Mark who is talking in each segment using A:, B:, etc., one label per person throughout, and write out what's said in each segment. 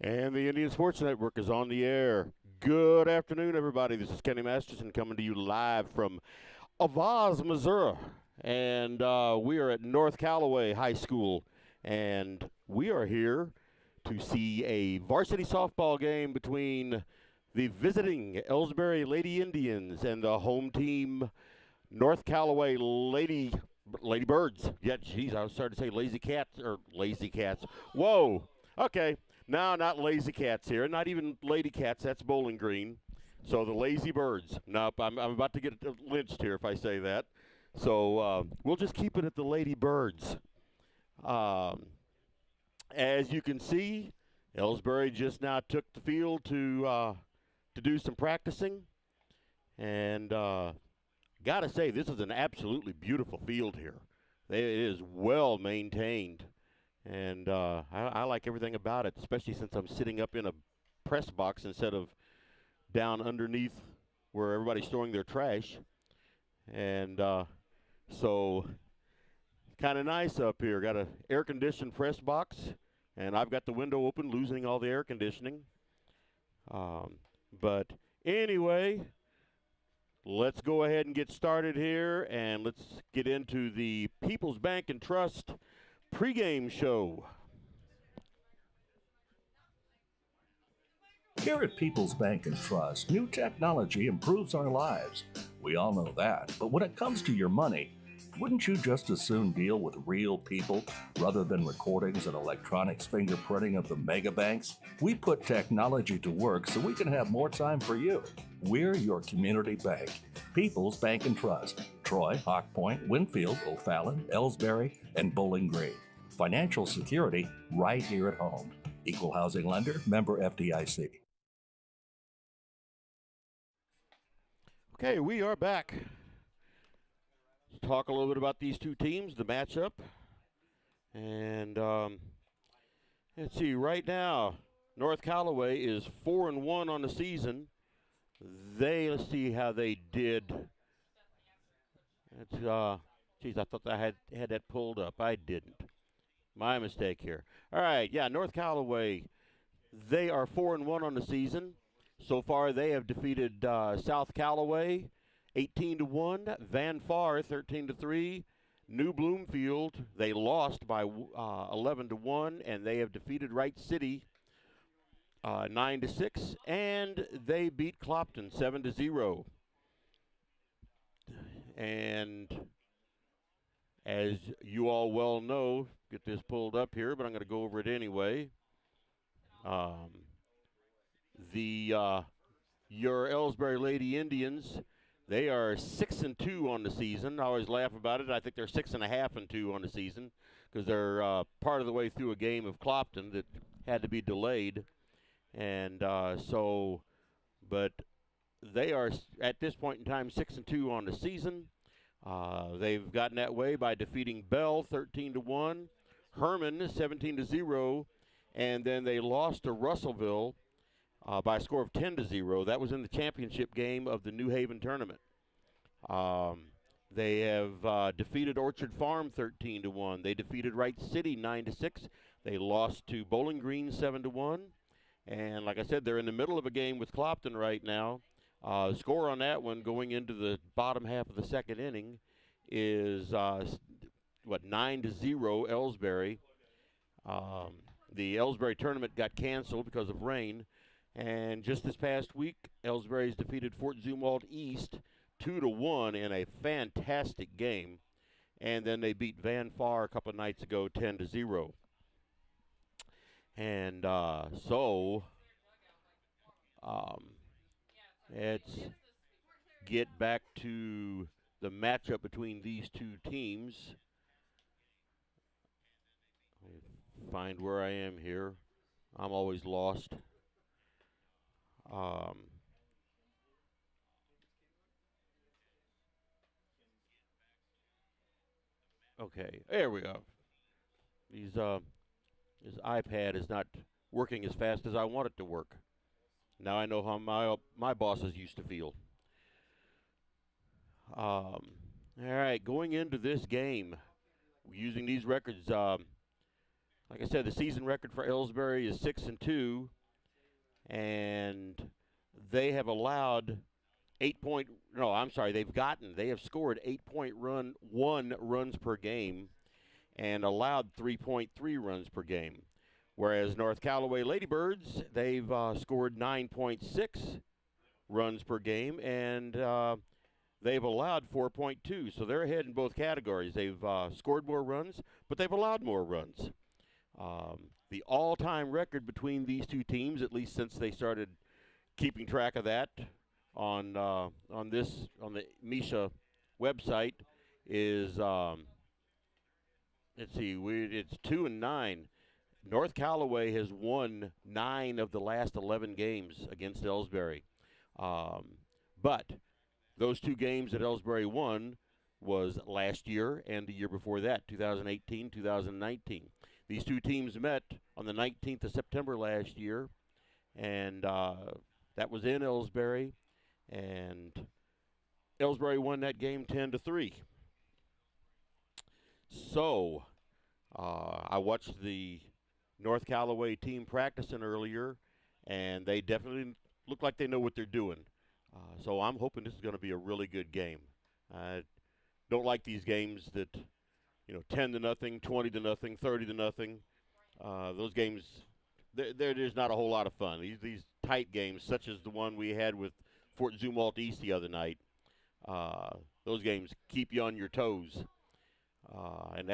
A: And the Indian Sports Network is on the air. Good afternoon, everybody. This is Kenny Masterson coming to you live from Auxvasse, Missouri. And we are at North Callaway High School. And we are here to see a varsity softball game between the visiting Elsberry Lady Indians and the home team North Callaway Lady Birds. Yeah, geez, I was starting to say lazy cats. Whoa. Okay. No, not lazy cats here. Not even lady cats. That's Bowling Green. So the lazy birds. Nope, I'm about to get lynched here if I say that. So we'll just keep it at the lady birds. Um, as you can see, Ellsbury just now took the field to do some practicing, and gotta say this is an absolutely beautiful field here. It is well maintained. And I like everything about it, especially since I'm sitting up in a press box instead of down underneath where everybody's storing their trash. And so, kind of nice up here. Got an air conditioned press box, and I've got the window open, losing all the air conditioning. Um, but anyway, let's go ahead and get started here, and let's get into the People's Bank and Trust pregame show.
B: Here at People's Bank and Trust, new technology improves our lives. We all know that. But when it comes to your money, wouldn't you just as soon deal with real people rather than recordings and electronics fingerprinting of the mega banks? We put technology to work so we can have more time for you. We're your community bank. People's Bank and Trust. Troy, Hawk Point, Winfield, O'Fallon, Elsberry, and Bowling Green. Financial security right here at home. Equal housing lender, member FDIC.
A: Okay, we are back. Let's talk a little bit about these two teams, the matchup. And let's see, right now, North Callaway is 4-1 on the season. Let's see how they did. It's, geez, I thought I had that pulled up. I didn't. My mistake here. All right, yeah, North Callaway, they are 4-1 on the season. So far, they have defeated South Callaway 18-1, Van Far 13-3, New Bloomfield. They lost by 11-1, and they have defeated Wright City 9-6, and they beat Clopton 7-0. And as you all well know, get this pulled up here, but I'm going to go over it anyway. Your Elsberry Lady Indians, they are 6-2 on the season. I always laugh about it. I think they're 6.5-2 on the season because they're part of the way through a game of Clopton that had to be delayed, and but they are at this point in time 6-2 on the season. They've gotten that way by defeating Bell 13-1, Herman 17-0, and then they lost to Russellville by a score of 10-0. That was in the championship game of the New Haven tournament. They have defeated Orchard Farm 13-1. They defeated Wright City 9-6. They lost to Bowling Green 7-1. And like I said, they're in the middle of a game with Clopton right now. Score on that one going into the bottom half of the second inning is 9-0 Elsberry. The Elsberry tournament got canceled because of rain. And just this past week, Elsberry's defeated Fort Zumwalt East 2-1 in a fantastic game. And then they beat Van Far a couple of nights ago 10-0. And let's get back to the matchup between these two teams. Let me find where I am here. I'm always lost. Okay, there we go. This iPad is not working as fast as I want it to work. Now I know how my bosses used to feel. All right, going into this game, using these records, like I said, the season record for Elsberry is 6-2, and they have allowed they have scored 8.1 runs per game and allowed 3.3 runs per game. Whereas North Callaway Ladybirds, they've scored 9.6 runs per game, and they've allowed 4.2. So they're ahead in both categories. They've scored more runs, but they've allowed more runs. The all-time record between these two teams, at least since they started keeping track of that on the Misha website, is it's 2-9. North Callaway has won 9 of the last 11 games against Elsberry. But those 2 games that Elsberry won was last year and the year before that, 2018, 2019. These two teams met on the 19th of September last year, and that was in Elsberry, and Elsberry won that game 10-3. So I watched the North Callaway team practicing earlier, and they definitely look like they know what they're doing. So I'm hoping this is going to be a really good game. I don't like these games that, 10-0, 20-0, 30-0. Those games, they're just not a whole lot of fun. These tight games, such as the one we had with Fort Zumwalt East the other night, those games keep you on your toes. And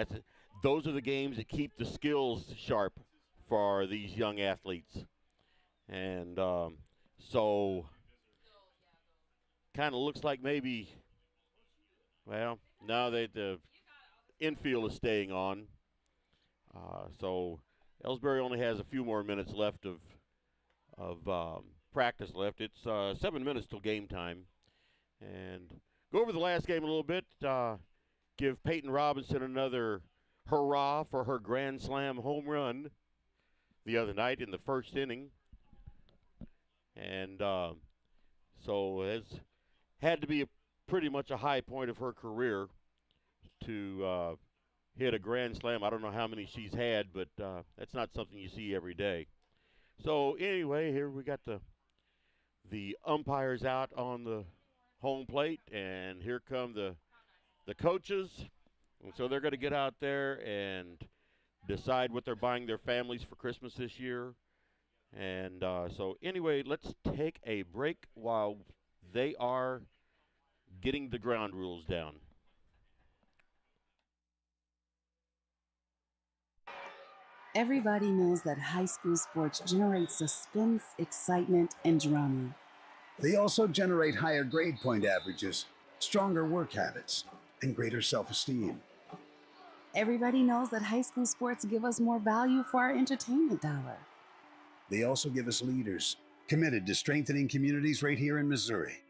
A: those are the games that keep the skills sharp for these young athletes. And so kind of looks like maybe, now that the infield is staying on. So Elsberry only has a few more minutes left of practice left. It's 7 minutes till game time. And go over the last game a little bit. Give Peyton Robinson another hurrah for her Grand Slam home run the other night in the first inning. And so it's had to be pretty much a high point of her career to hit a Grand Slam. I don't know how many she's had, but that's not something you see every day. So anyway, here we got the umpires out on the home plate, and here come the coaches. And so they're going to get out there and decide what they're buying their families for Christmas this year. And so anyway, let's take a break while they are getting the ground rules down.
C: Everybody knows that high school sports generate suspense, excitement, and drama.
D: They also generate higher grade point averages, stronger work habits, and greater self-esteem.
C: Everybody knows that high school sports give us more value for our entertainment dollar.
D: They also give us leaders committed to strengthening communities right here in Missouri.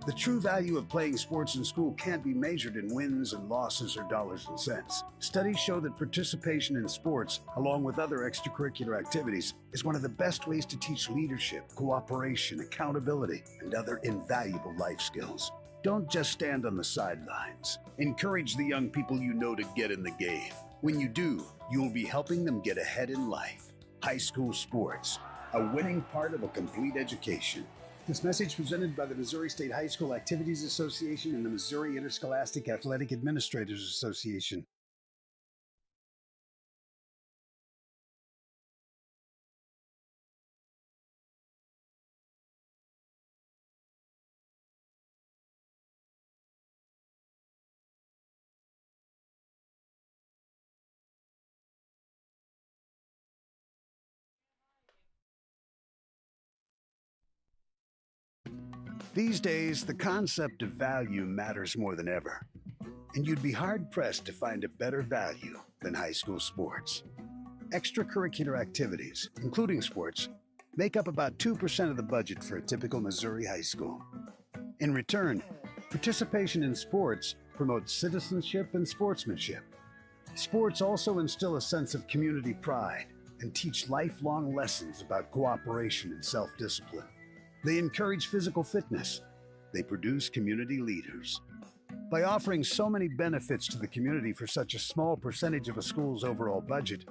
D: The true value of playing sports in school can't be measured in wins and losses or dollars and cents. Studies show that participation in sports, along with other extracurricular activities, is one of the best ways to teach leadership, cooperation, accountability, and other invaluable life skills. Don't just stand on the sidelines. Encourage the young people you know to get in the game. When you do, you'll be helping them get ahead in life. High school sports, a winning part of a complete education. This message presented by the Missouri State High School Activities Association and the Missouri Interscholastic Athletic Administrators Association. These days, the concept of value matters more than ever, and you'd be hard-pressed to find a better value than high school sports. Extracurricular activities, including sports, make up about 2% of the budget for a typical Missouri high school. In return, participation in sports promotes citizenship and sportsmanship. Sports also instill a sense of community pride and teach lifelong lessons about cooperation and self-discipline. They encourage physical fitness. They produce community leaders. By offering so many benefits to the community for such a small percentage of a school's overall budget,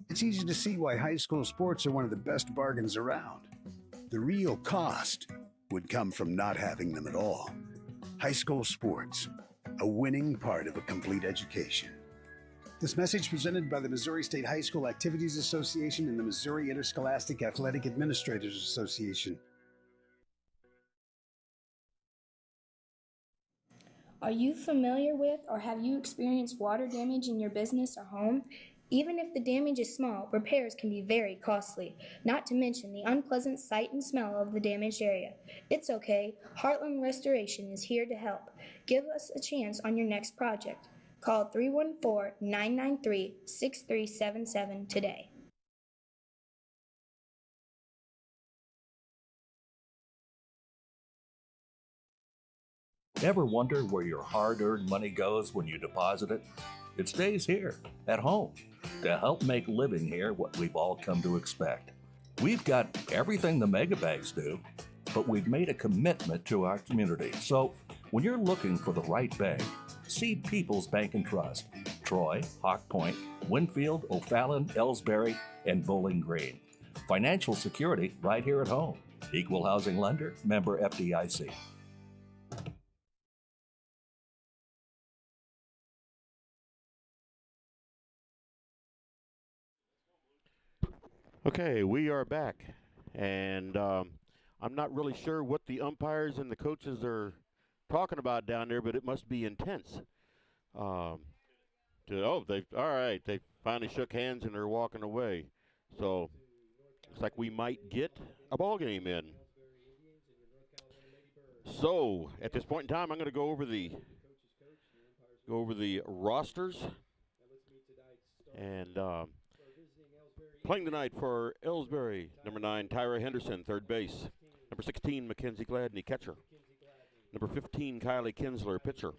D: it's it's easy to see why high school sports are one of the best bargains around. The real cost would come from not having them at all. High school sports, a winning part of a complete education. This message presented by the Missouri State High School Activities Association and the Missouri Interscholastic Athletic Administrators Association.
E: Are you familiar with or have you experienced water damage in your business or home? Even if the damage is small, repairs can be very costly, not to mention the unpleasant sight and smell of the damaged area. It's okay. Heartland Restoration is here to help. Give us a chance on your next project. Call 314-993-6377 today.
B: Ever wonder where your hard-earned money goes when you deposit it? It stays here, at home, to help make living here what we've all come to expect. We've got everything the megabanks do, but we've made a commitment to our community. So when you're looking for the right bank, see People's Bank and Trust. Troy, Hawk Point, Winfield, O'Fallon, Elsberry, and Bowling Green. Financial security right here at home. Equal housing lender, member FDIC.
A: Okay, we are back, and I'm not really sure what the umpires and the coaches are talking about down there, but it must be intense. All right, they finally shook hands and they're walking away. So looks like we might get a ball game in. So at this point in time, I'm going to go over the rosters, and playing tonight for Elsberry, number 9, Tyra Henderson, third base. Number 16, Mackenzie Gladney, catcher. Number 15, Kylie Kinsler, pitcher.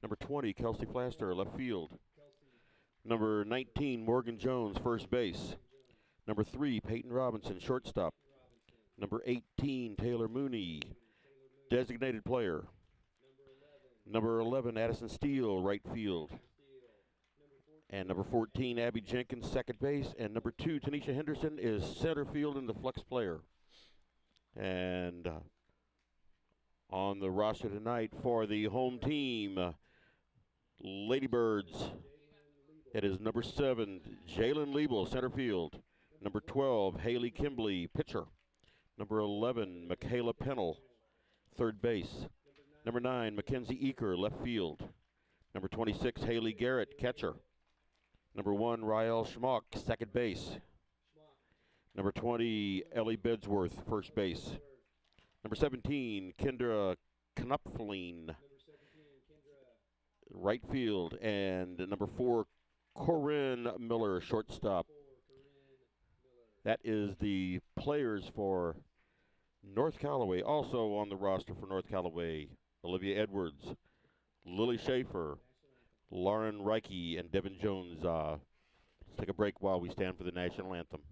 A: Number 20, Kelsey Flaster, left field. Number 19, Morgan Jones, first base. Number 3, Peyton Robinson, shortstop. Number 18, Taylor Mooney, designated player. Number 11, Addison Steele, right field. And number 14, Abby Jenkins, second base. And number 2, Tanisha Henderson, is center field and the flex player. And on the roster tonight for the home team, Ladybirds, it is number 7, Jalen Liebel, center field. Number 12, Haley Kimbley, pitcher. Number 11, Michaela Pennell, third base. Number 9, Mackenzie Eaker, left field. Number 26, Haley Garrett, catcher. Number 1, Rael Schmock, second base. Number 20, Ellie Bedsworth, first base. Number 17, Kendra Knupfling, right field. And number 4, Corinne Miller, shortstop. That is the players for North Callaway. Also on the roster for North Callaway, Olivia Edwards, Lily Schaefer, Lauren Reike, and Devin Jones. Let's take a break while we stand for the national anthem.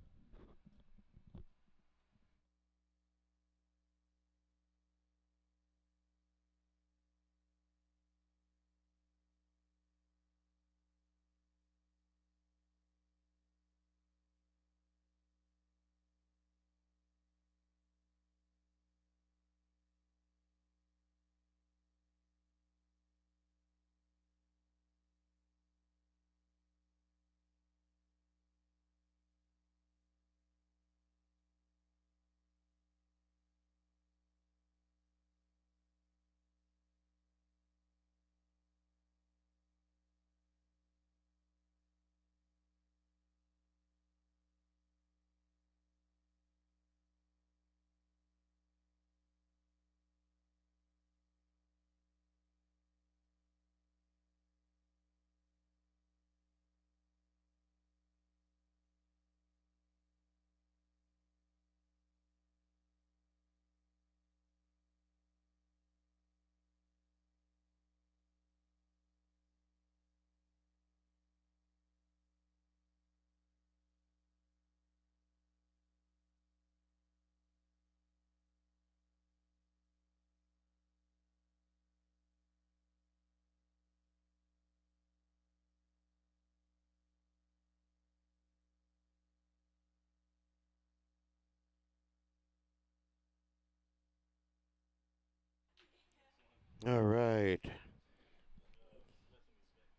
A: All right.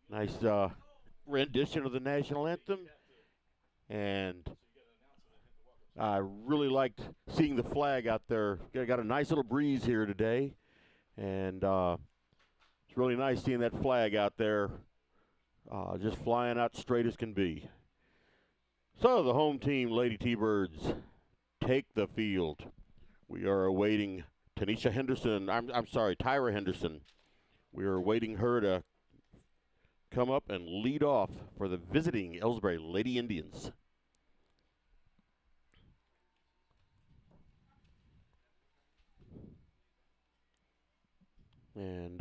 A: Nice rendition of the national anthem. And I really liked seeing the flag out there. Got a nice little breeze here today. And it's really nice seeing that flag out there just flying out straight as can be. So the home team, Lady T-Birds, take the field. We are awaiting Tyra Henderson. We are awaiting her to come up and lead off for the visiting Elsberry Lady Indians. And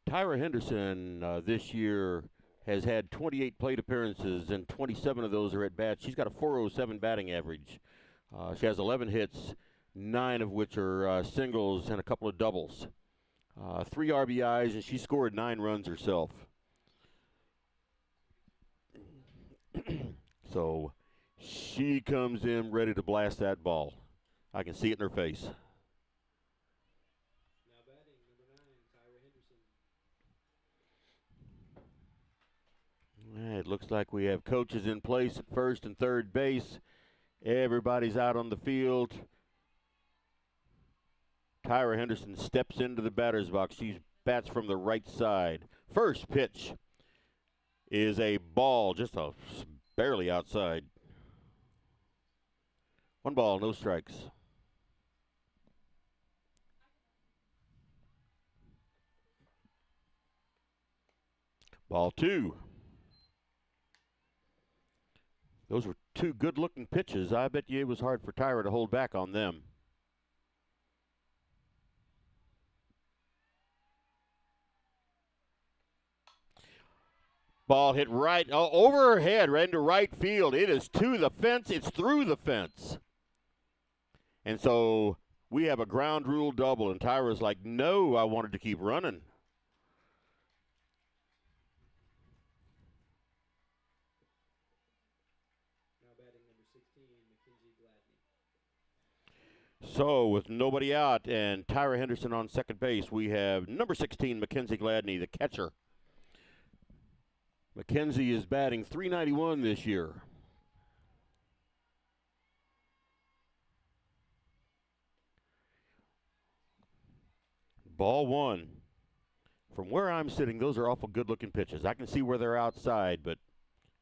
A: Tyra Henderson this year has had 28 plate appearances, and 27 of those are at bats. She's got a .407 batting average. She has 11 hits, 9 of which are singles and a couple of doubles. 3 RBIs, and she scored 9 runs herself. So she comes in ready to blast that ball. I can see it in her face.
F: Now batting, number 9, Tyra Henderson.
A: It looks like we have coaches in place at first and third base. Everybody's out on the field. Tyra Henderson steps into the batter's box. She bats from the right side. First pitch is a ball, just barely outside. 1 ball, no strikes. Ball 2. Those were 2 good-looking pitches. I bet you it was hard for Tyra to hold back on them. Ball hit right over her head, right into right field. It is to the fence. It's through the fence. And so we have a ground rule double, and Tyra's like, no, I wanted to keep running.
F: Now batting, number 16, Mackenzie Gladney.
A: So with nobody out and Tyra Henderson on second base, we have number 16, Mackenzie Gladney, the catcher. Mackenzie is batting .391 this year. Ball 1. From where I'm sitting, those are awful good-looking pitches. I can see where they're outside, but,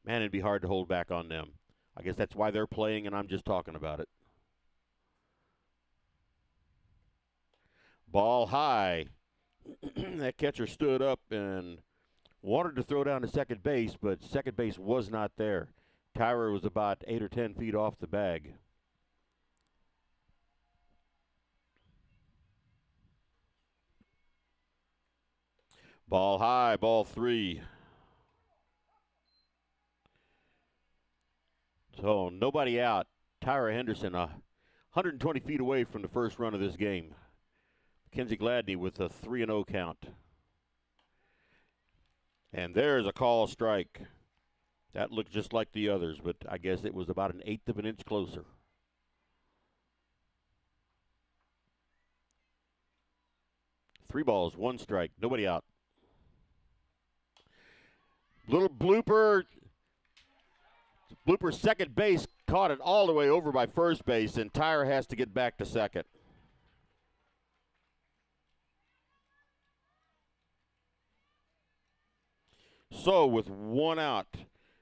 A: man, it'd be hard to hold back on them. I guess that's why they're playing, and I'm just talking about it. Ball high. That catcher stood up and wanted to throw down to second base, but second base was not there. Tyra was about 8 or 10 feet off the bag. Ball high, ball 3. So nobody out. Tyra Henderson 120 feet away from the first run of this game. Mackenzie Gladney with a 3-0 count. And there's a call strike. That looked just like the others, but I guess it was about 1/8 of an inch closer. Three balls, 1 strike, nobody out. Little blooper. Blooper second base caught it all the way over by first base, and Tyra has to get back to second. So with 1 out,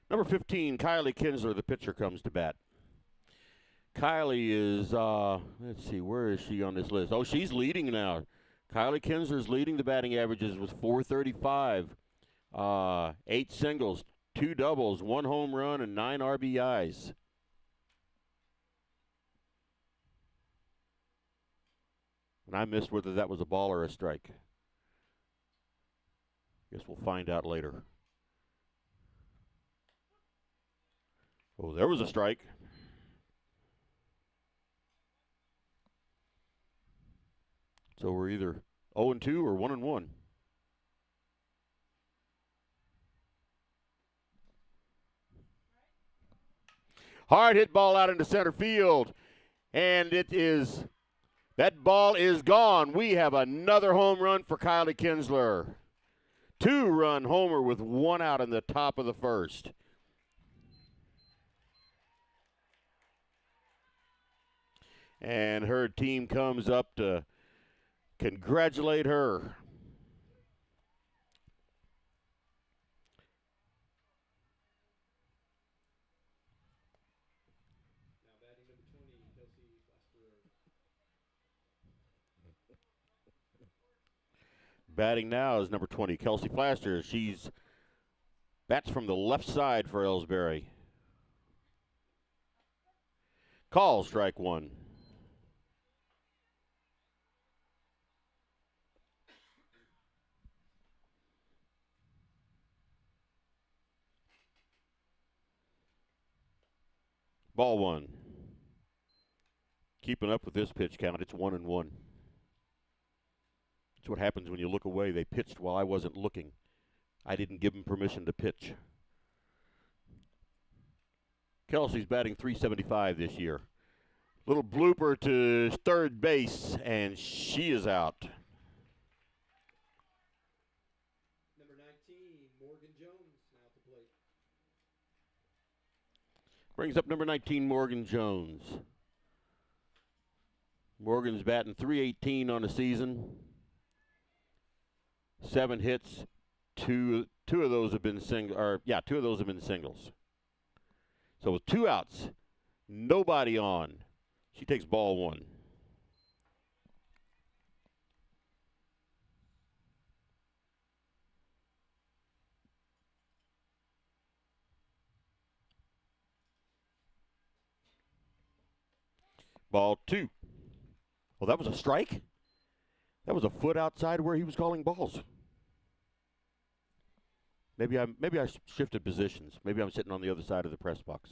A: number 15, Kylie Kinsler, the pitcher, comes to bat. Kylie is, let's see, where is she on this list? Oh, she's leading now. Kylie Kinsler's leading the batting averages with .435. 8 singles, 2 doubles, 1 home run, and 9 RBIs. And I missed whether that was a ball or a strike. Guess we'll find out later. Oh, there was a strike. So we're either 0-2 or 1-1. Hard hit ball out into center field, and it is That ball is gone. We have another home run for Kylie Kinsler. 2-run homer with 1 out in the top of the first. And her team comes up to congratulate her.
F: Now batting number 20, Kelsey Flasper.
A: Batting now is number 20, Kelsey Flaster. She's bats from the left side for Elsberry. Call, strike 1. Ball 1. Keeping up with this pitch count, it's 1-1. That's what happens when you look away. They pitched while I wasn't looking. I didn't give them permission to pitch. Kelsey's batting .375 this year. Little blooper to third base, and she is out.
F: Number 19, Morgan Jones, now at the plate.
A: Brings up number 19, Morgan Jones. Morgan's batting .318 on the season. 7 hits. Two of those have been two of those have been singles. So with 2 outs, nobody on, she takes ball 1. Ball 2. Well, that was a strike. That was a foot outside where he was calling balls. Maybe I shifted positions. Maybe I'm sitting on the other side of the press box.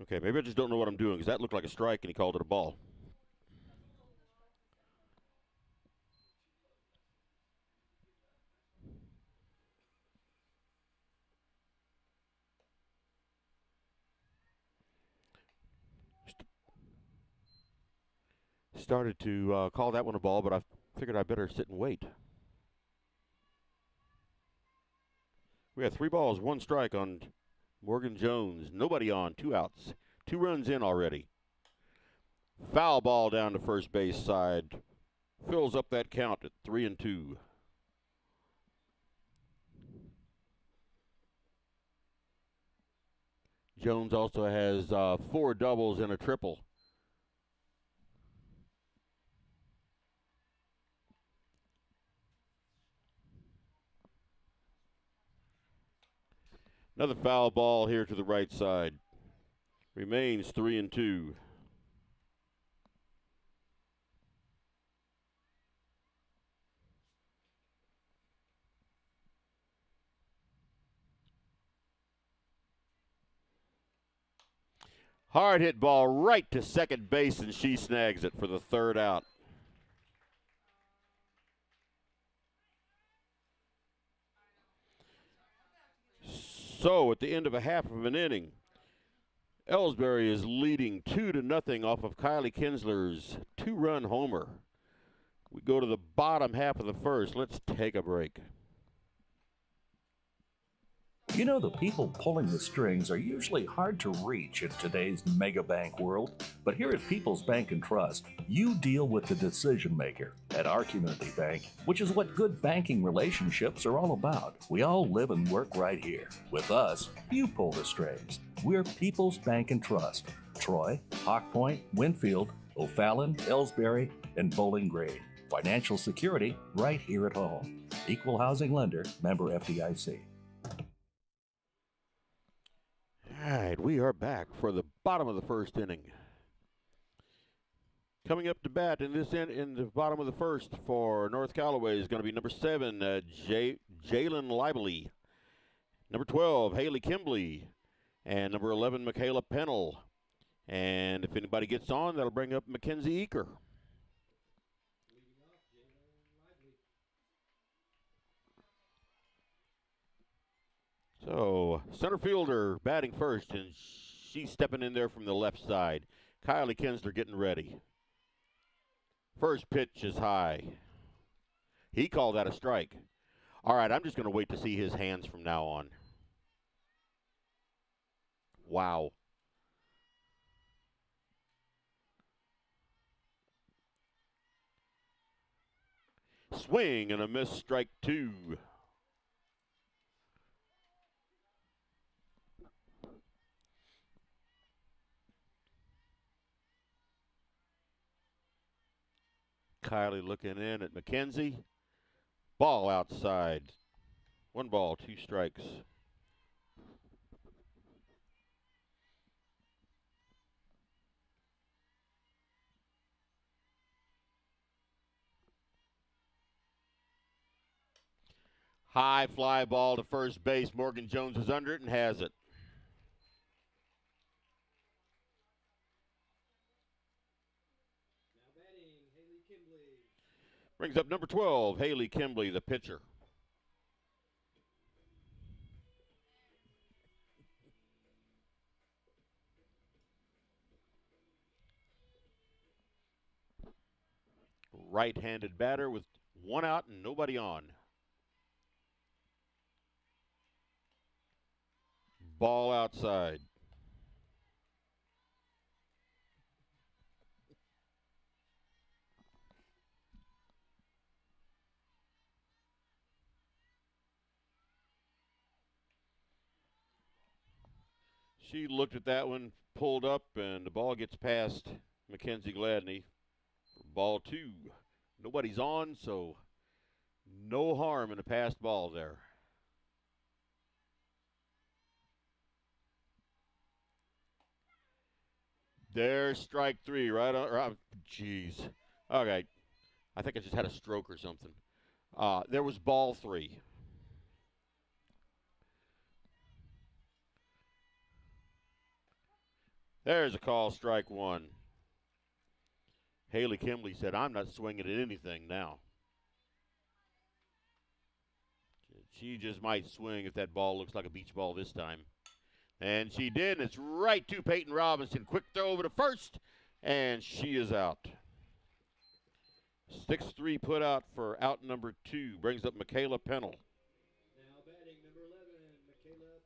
A: Okay, maybe I just don't know what I'm doing, because that looked like a strike and he called it a ball. Started to call that one a ball, but I figured I better sit and wait. We have 3 balls, 1 strike on Morgan Jones. Nobody on, 2 outs. 2 runs in already. Foul ball down to first base side. Fills up that count at 3-2. Jones also has 4 doubles and a triple. Another foul ball here to the right side. Remains 3-2. Hard hit ball right to second base, and she snags it for the 3rd out. So at the end of a half of an inning, Elsberry is leading 2-0 off of Kylie Kinsler's 2-run homer. We go to the bottom half of the first. Let's take a break.
B: You know, the people pulling the strings are usually hard to reach in today's mega bank world, but here at People's Bank and Trust, you deal with the decision maker. At our community bank, which is what good banking relationships are all about, we all live and work right here. With us, you pull the strings. We're People's Bank and Trust. Troy, Hawk Point, Winfield, O'Fallon, Elsberry, and Bowling Green. Financial security right here at home. Equal housing lender, member FDIC.
A: All right, we are back for the bottom of the first inning. Coming up to bat in the bottom of the first for North Callaway is going to be number 7, Jalen Lively, number 12, Haley Kimbley, and number 11, Michaela Pennell. And if anybody gets on, that'll bring up Mackenzie Eaker.
F: Leading off, Jalen Lively.
A: So, center fielder batting first, and She's stepping in there from the left side. Kylie Kinsler getting ready. First pitch is high. He called that a strike. All right, I'm just going to wait to see his hands from now on. Wow. Swing and a miss, strike 2. Kylie looking in at McKenzie. Ball outside. 1 ball, 2 strikes. High fly ball to first base. Morgan Jones is under it and has it.
F: Now batting, Haley Kimbley.
A: Brings up number 12, Haley Kimbley, the pitcher. Right-handed batter with 1 out and nobody on. Ball outside. She looked at that one, pulled up, and the ball gets past Mackenzie Gladney. Ball 2. Nobody's on, so no harm in a passed ball there. There's strike 3, right on. Jeez. Okay. I think I just had a stroke or something. There was ball 3. There's a call, strike 1. Haley Kimbley said, I'm not swinging at anything now. She just might swing if that ball looks like a beach ball this time. And she did, and it's right to Peyton Robinson. Quick throw over to first, and she is out. 6-3 put out for out number 2. Brings up Michaela Pennell.
F: Now batting, number 11, Michaela Pennell.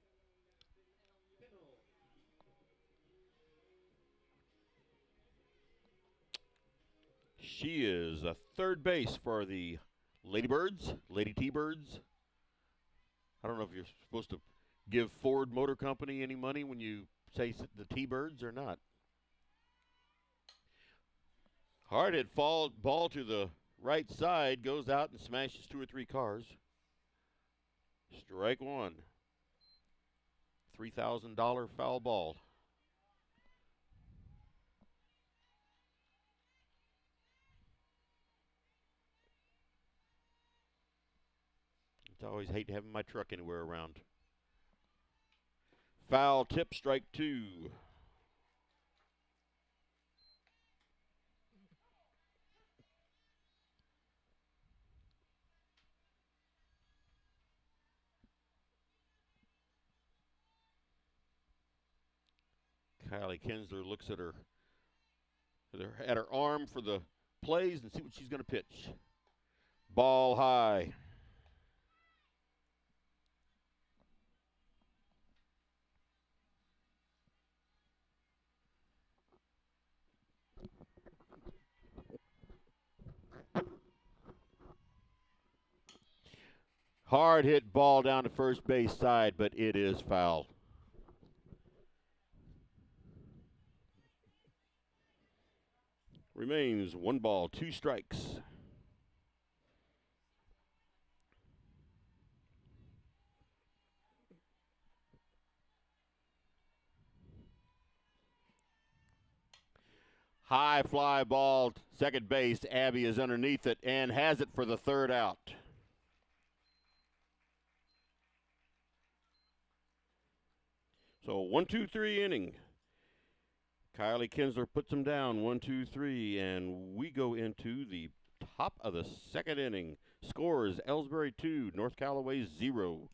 A: She is a third base for the Ladybirds, Lady T-Birds. I don't know if you're supposed to give Ford Motor Company any money when you say the T-Birds or not. Hard hit ball to the right side, goes out and smashes 2 or 3 cars. Strike 1. $3,000 foul ball. I always hate having my truck anywhere around. Foul tip, strike 2. Kylie Kinsler looks at her arm for the plays and see what she's going to pitch. Ball high. Hard hit ball down to first base side, but it is foul. Remains 1 ball, 2 strikes. High fly ball, second base. Abby is underneath it and has it for the 3rd out. So 1-2-3 inning. Kylie Kinsler puts them down 1-2-3, and we go into the top of the 2nd inning. Scores Elsberry 2, North Callaway 0.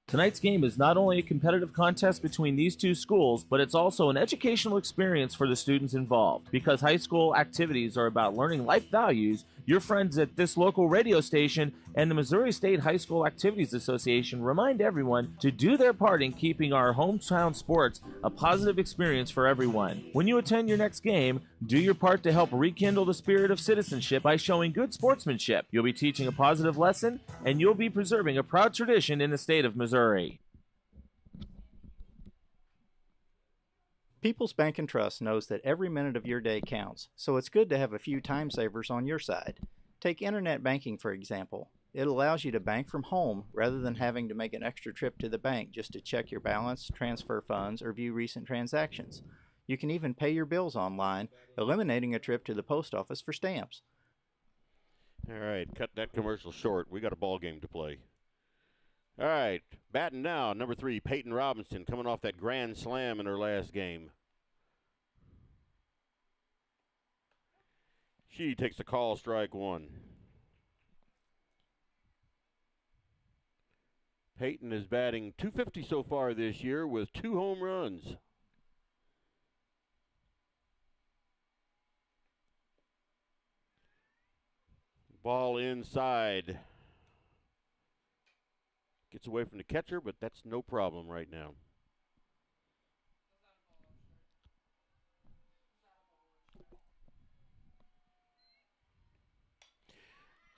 G: Tonight's game is not only a competitive contest between these two schools, but it's also an educational experience for the students involved. Because high school activities are about learning life values, your friends at this local radio station and the Missouri State High School Activities Association remind everyone to do their part in keeping our hometown sports a positive experience for everyone. When you attend your next game, do your part to help rekindle the spirit of citizenship by showing good sportsmanship. You'll be teaching a positive lesson, and you'll be preserving a proud tradition in the state of Missouri.
H: People's Bank and Trust knows that every minute of your day counts, so it's good to have a few time savers on your side. Take internet banking, for example. It allows you to bank from home rather than having to make an extra trip to the bank just to check your balance, transfer funds, or view recent transactions. You can even pay your bills online, eliminating a trip to the post office for stamps.
A: All right, cut that commercial short. We got a ball game to play. All right, batting now, number 3, Peyton Robinson, coming off that grand slam in her last game. She takes the call, strike 1. Peyton is batting .250 so far this year with 2 home runs. Ball inside. Gets away from the catcher, but that's no problem right now.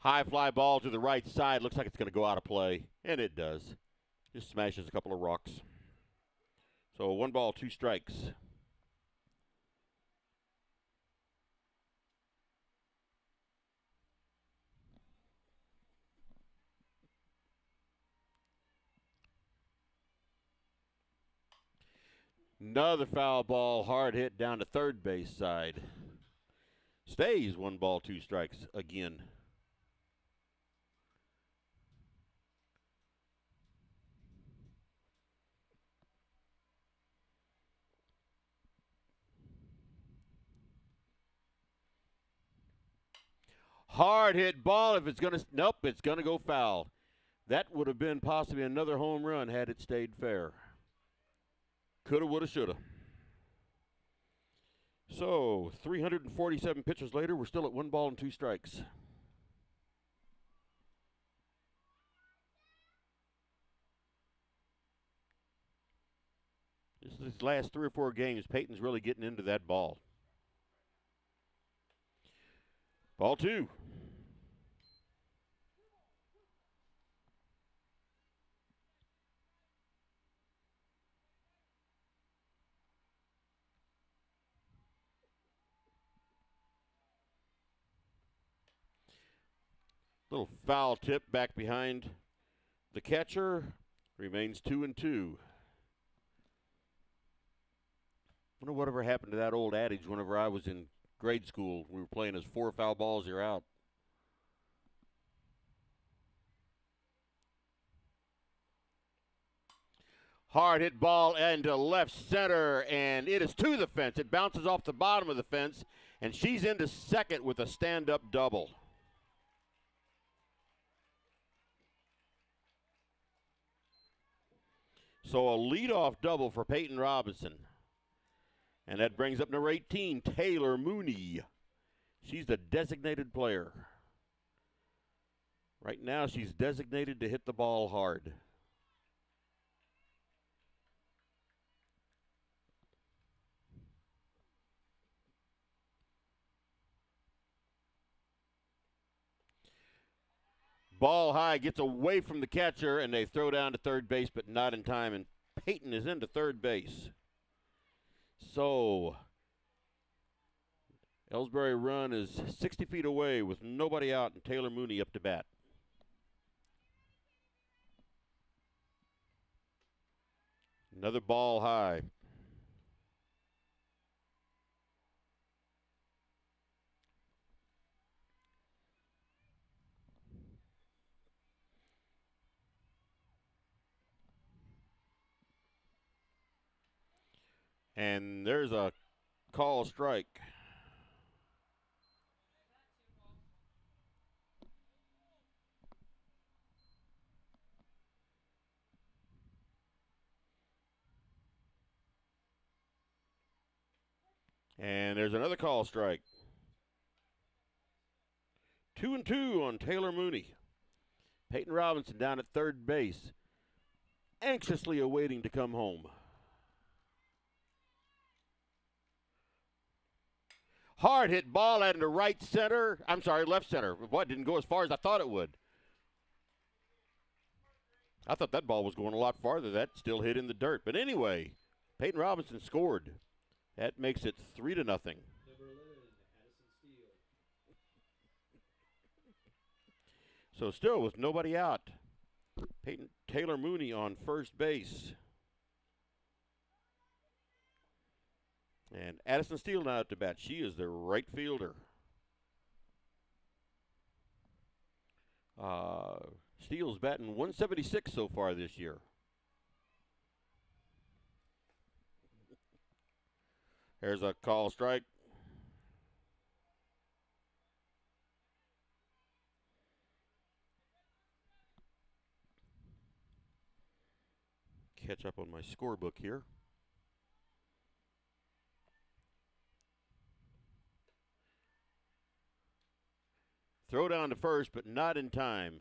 A: High fly ball to the right side. Looks like it's going to go out of play, and it does. Just smashes a couple of rocks. So 1 ball, 2 strikes. Another foul ball, hard hit down to third base side. Stays 1 ball, 2 strikes again. Hard hit ball. If it's going to, nope, it's going to go foul. That would have been possibly another home run had it stayed fair. Coulda, woulda, shoulda. So 347 pitches later, we're still at 1 ball and 2 strikes. These last 3 or 4 games, Peyton's really getting into that ball. Ball 2. Little foul tip back behind the catcher. Remains 2-2. Wonder whatever happened to that old adage whenever I was in grade school. We were playing as 4 foul balls, you're out. Hard hit ball into left center, and it is to the fence. It bounces off the bottom of the fence, and she's into second with a stand-up double. So a leadoff double for Peyton Robinson. And that brings up number 18, Taylor Mooney. She's the designated player. Right now, she's designated to hit the ball hard. Ball high, gets away from the catcher, and they throw down to third base, but not in time, and Peyton is into third base. So, Elsberry run is 60 feet away with nobody out and Taylor Mooney up to bat. Another ball high. And there's a call strike. And there's another call strike. 2-2 on Taylor Mooney. Peyton Robinson down at third base, anxiously awaiting to come home. Hard hit ball out into right center. I'm sorry, left center. What, didn't go as far as I thought it would. I thought that ball was going a lot farther. That still hit in the dirt. But anyway, Peyton Robinson scored. That makes it 3-0.
F: Number 11, Addison Steele.
A: So still with nobody out, Taylor Mooney on first base. And Addison Steele now at the bat. She is the right fielder. Steele's batting 176 so far this year. There's a call strike. Catch up on my scorebook here. Throw down to first, but not in time.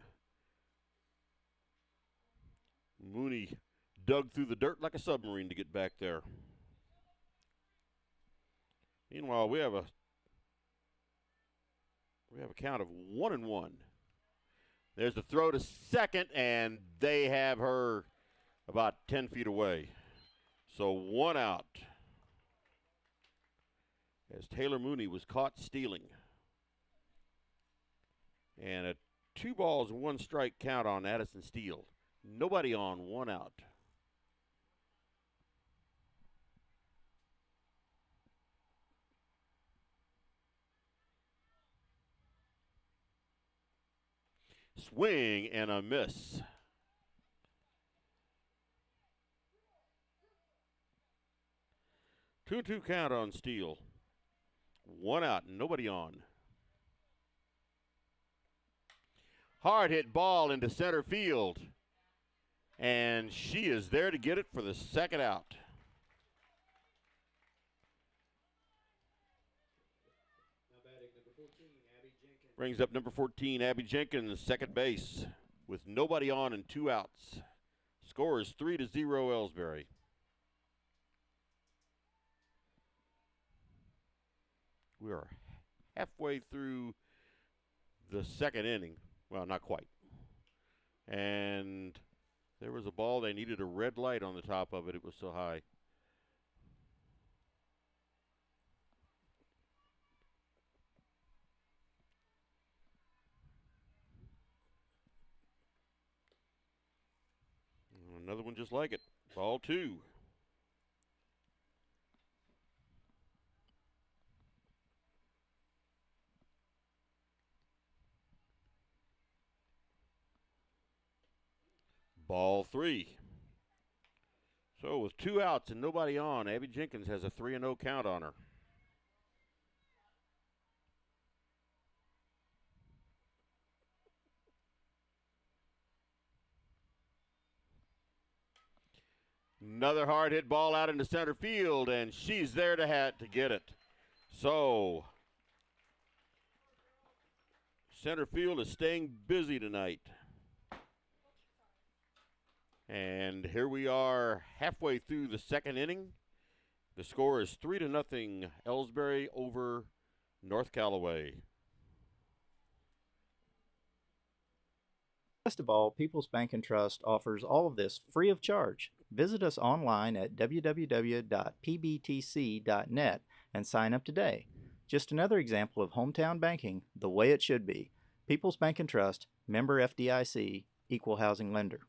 A: Mooney dug through the dirt like a submarine to get back there. Meanwhile, we have a count of 1-1. There's the throw to second, and they have her about 10 feet away. So 1 out. As Taylor Mooney was caught stealing. And a 2 balls, 1 strike count on Addison Steele. Nobody on, 1 out. Swing and a miss. Two count on Steele. 1 out, nobody on. Hard hit ball into center field. And she is there to get it for the second out.
F: Now batting number 14, Abby Jenkins.
A: Brings up number 14, Abby Jenkins, second base, with nobody on and 2 outs. Score is 3-0 Elsberry. We are halfway through the second inning. Well, not quite. And there was a ball. They needed a red light on the top of it. It was so high. Another one just like it. Ball 2. Ball 3. So with 2 outs and nobody on, Abby Jenkins has a 3-0 count on her. Another hard hit ball out into center field, and she's there to get it. So center field is staying busy tonight. And here we are halfway through the second inning. The score is 3-0 Elsberry over North Callaway.
H: Best of all, People's Bank and Trust offers all of this free of charge. Visit us online at www.pbtc.net and sign up today. Just another example of hometown banking the way it should be. People's Bank and Trust, member FDIC, equal housing lender.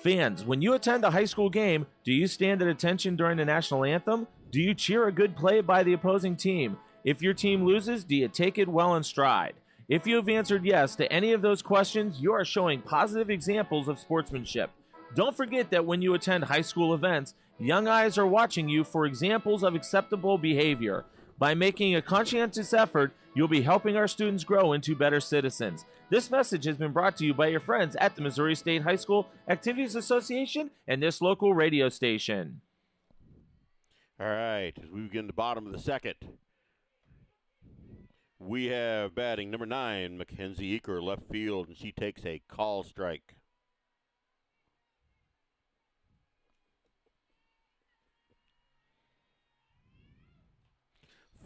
G: Fans, when you attend a high school game, do you stand at attention during the national anthem? Do you cheer a good play by the opposing team? If your team loses, do you take it well in stride? If you have answered yes to any of those questions, you are showing positive examples of sportsmanship. Don't forget that when you attend high school events, young eyes are watching you for examples of acceptable behavior. By making a conscientious effort, you'll be helping our students grow into better citizens. This message has been brought to you by your friends at the Missouri State High School Activities Association and this local radio station.
A: All right, as we begin the bottom of the second, we have batting number 9, Mackenzie Eaker, left field, and she takes a call strike.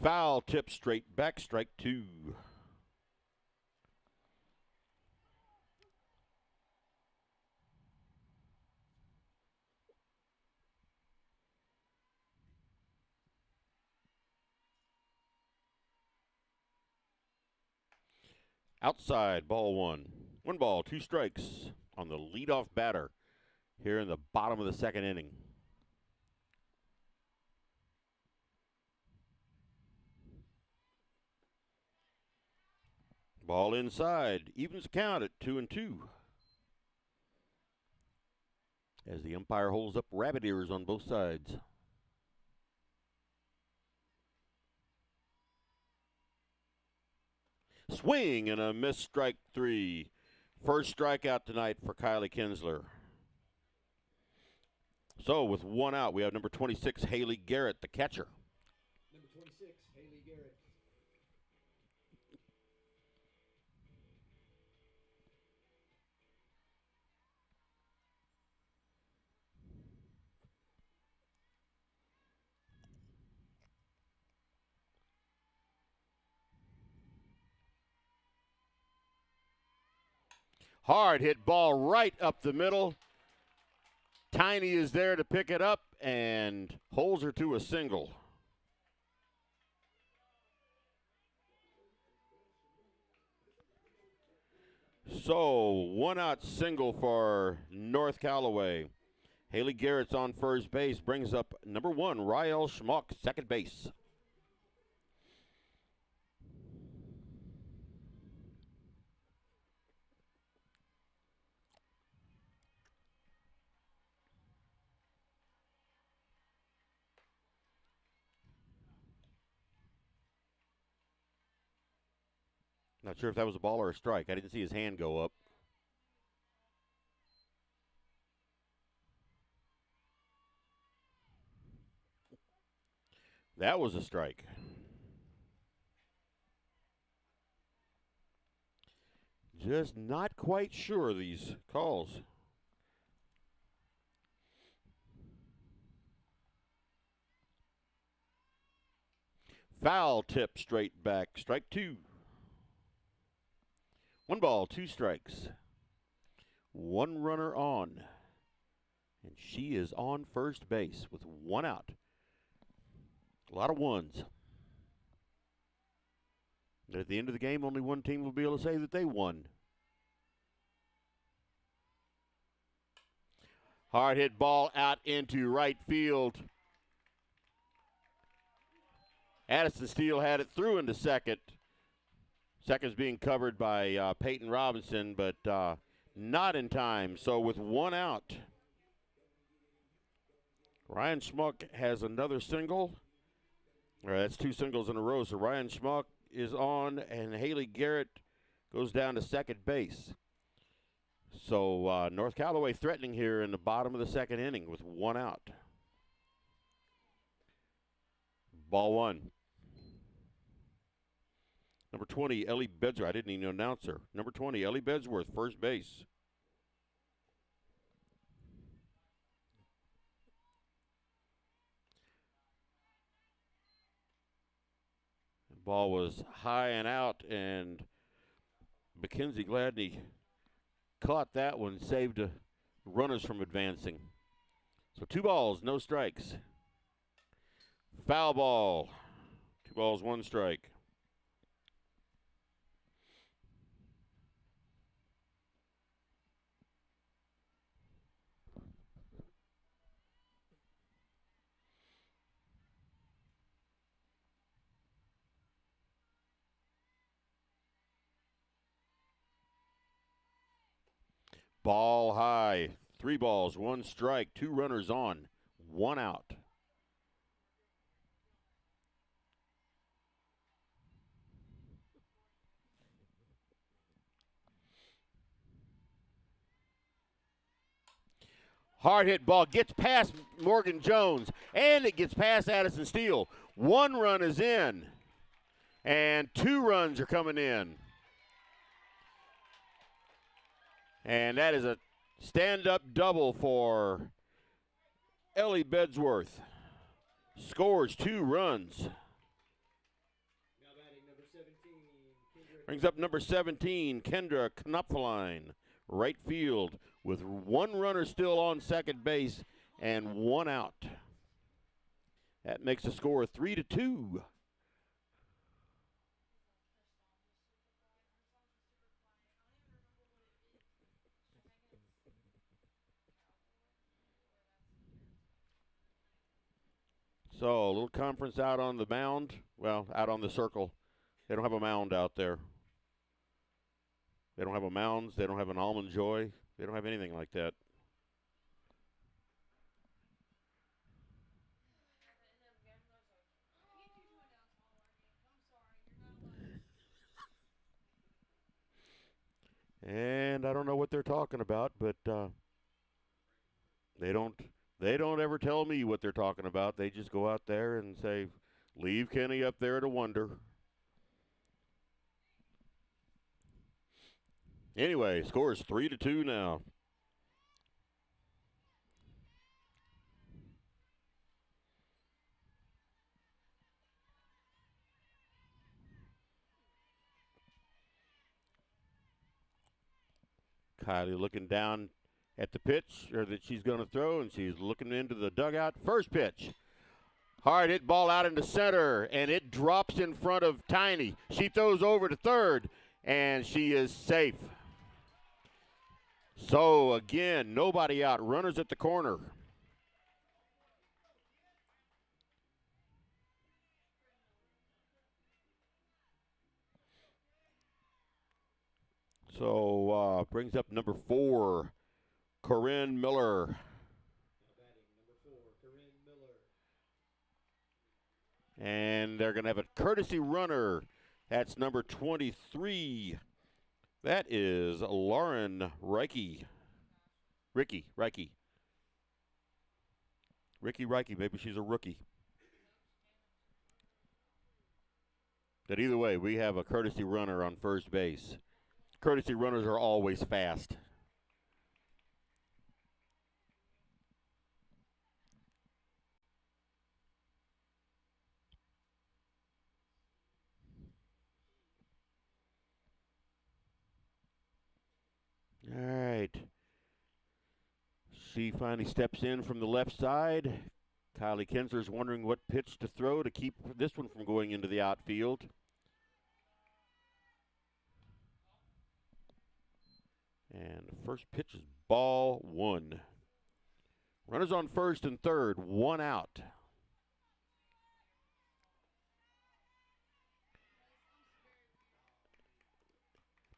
A: Foul tip straight back, strike 2. Outside, ball 1. 1 ball, 2 strikes on the leadoff batter here in the bottom of the second inning. Ball inside, evens the count at 2-2. As the umpire holds up rabbit ears on both sides. Swing and a miss, strike 3. First strikeout tonight for Kylie Kinsler. So with 1 out, we have number 26, Haley Garrett, the catcher.
F: Number 26, Haley Garrett.
A: Hard hit ball right up the middle. Tiny is there to pick it up and holds her to a single. So 1 out single for North Callaway. Haley Garrett's on first base, brings up number 1, Rael Schmuck, second base. Not sure if that was a ball or a strike. I didn't see his hand go up. That was a strike. Just not quite sure these calls. Foul tip straight back, strike 2. 1 ball, 2 strikes. 1 runner on. And she is on first base with 1 out. A lot of ones. At the end of the game, only one team will be able to say that they won. Hard hit ball out into right field. Addison Steele had it through into second. Second's being covered by Peyton Robinson, but not in time. So with 1 out, Ryan Schmuck has another single. That's 2 singles in a row. So Ryan Schmuck is on, and Haley Garrett goes down to second base. So North Callaway threatening here in the bottom of the second inning with 1 out. Ball 1. Number 20, Ellie Bedsworth. I didn't even announce her. Number 20, Ellie Bedsworth, first base. The ball was high and out, and Mackenzie Gladney caught that one, saved runners from advancing. So 2 balls, no strikes. Foul ball. 2 balls, 1 strike. Ball high. 3 balls, 1 strike, 2 runners on, 1 out. Hard hit ball gets past Morgan Jones, and it gets past Addison Steele. 1 run is in, and 2 runs are coming in. And that is a stand-up double for Ellie Bedsworth. Scores 2 runs. Brings up number 17, Kendra Knopfeline, right field, with 1 runner still on second base and 1 out. That makes the score 3-2. So a little conference out on the mound. Well, out on the circle. They don't have a mound out there. They don't have a mounds. They don't have an Almond Joy. They don't have anything like that. And I don't know what they're talking about, but they don't ever tell me what they're talking about. They just go out there and say, leave Kenny up there to wonder. Anyway, score is 3-2 now. Kylie looking down at the pitch or that she's going to throw, and she's looking into the dugout. First pitch. Hard hit ball out into center, and it drops in front of Tiny. She throws over to third, and she is safe. So, again, nobody out. Runners at the corner. So, brings up number 4, Corinne Miller. And they're going to have a courtesy runner. That's number 23. That is Lauren Ricky, Ricky, maybe she's a rookie. But either way, we have a courtesy runner on first base. Courtesy runners are always fast. All right. She finally steps in from the left side. Kylie Kinsler's wondering what pitch to throw to keep this one from going into the outfield. And the first pitch is ball 1. Runners on first and third, 1 out.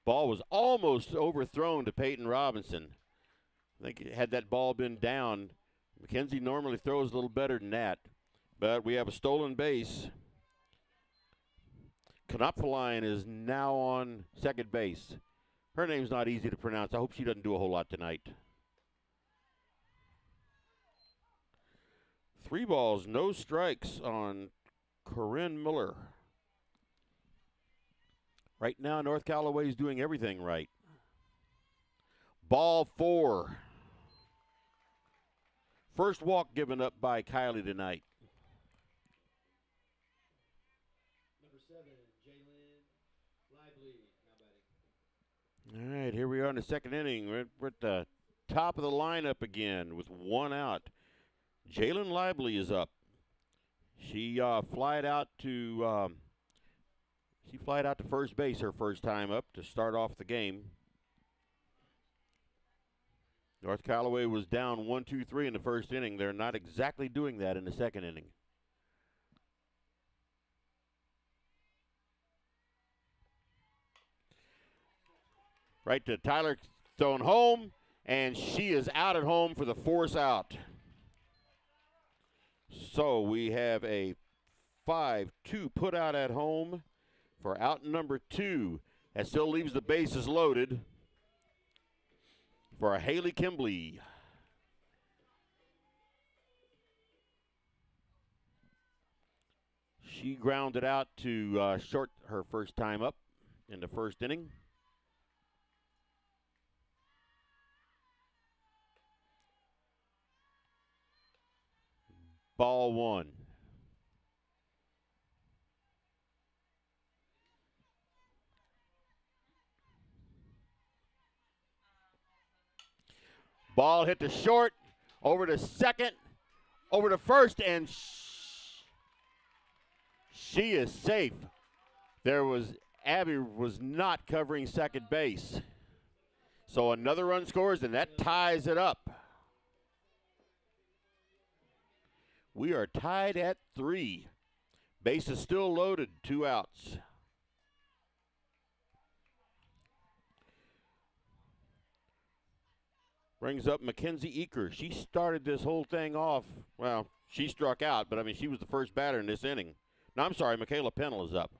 A: Ball was almost overthrown to Peyton Robinson. I think had that ball been down, McKenzie normally throws a little better than that. But we have a stolen base. Knopfeline is now on second base. Her name's not easy to pronounce. I hope she doesn't do a whole lot tonight. 3 balls, no strikes on Corinne Miller. Right now, North Callaway is doing everything right. Ball 4. First walk given up by Kylie tonight.
F: Number 7, Jalen Lively, now batting.
A: All right, here we are in the second inning. We're at the top of the lineup again with 1 out. Jalen Lively is up. She flied out to first base her first time up to start off the game. North Callaway was down 1-2-3 in the first inning. They're not exactly doing that in the second inning. Right to Tyler, thrown home, and she is out at home for the force out. So we have a 5-2 put out at home for out number 2. That still leaves the bases loaded for a Haley Kimbley. She grounded out to short her first time up in the first inning. Ball one. Ball hit to short, over to second, over to first, and she is safe. Abby was not covering second base. So another run scores, and that ties it up. We are tied at 3. Base is still loaded, 2 outs. Brings up Mackenzie Eaker. She started this whole thing off. Well, she struck out, but I mean, she was the first batter in this inning. No, I'm sorry, Michaela Pennell is up.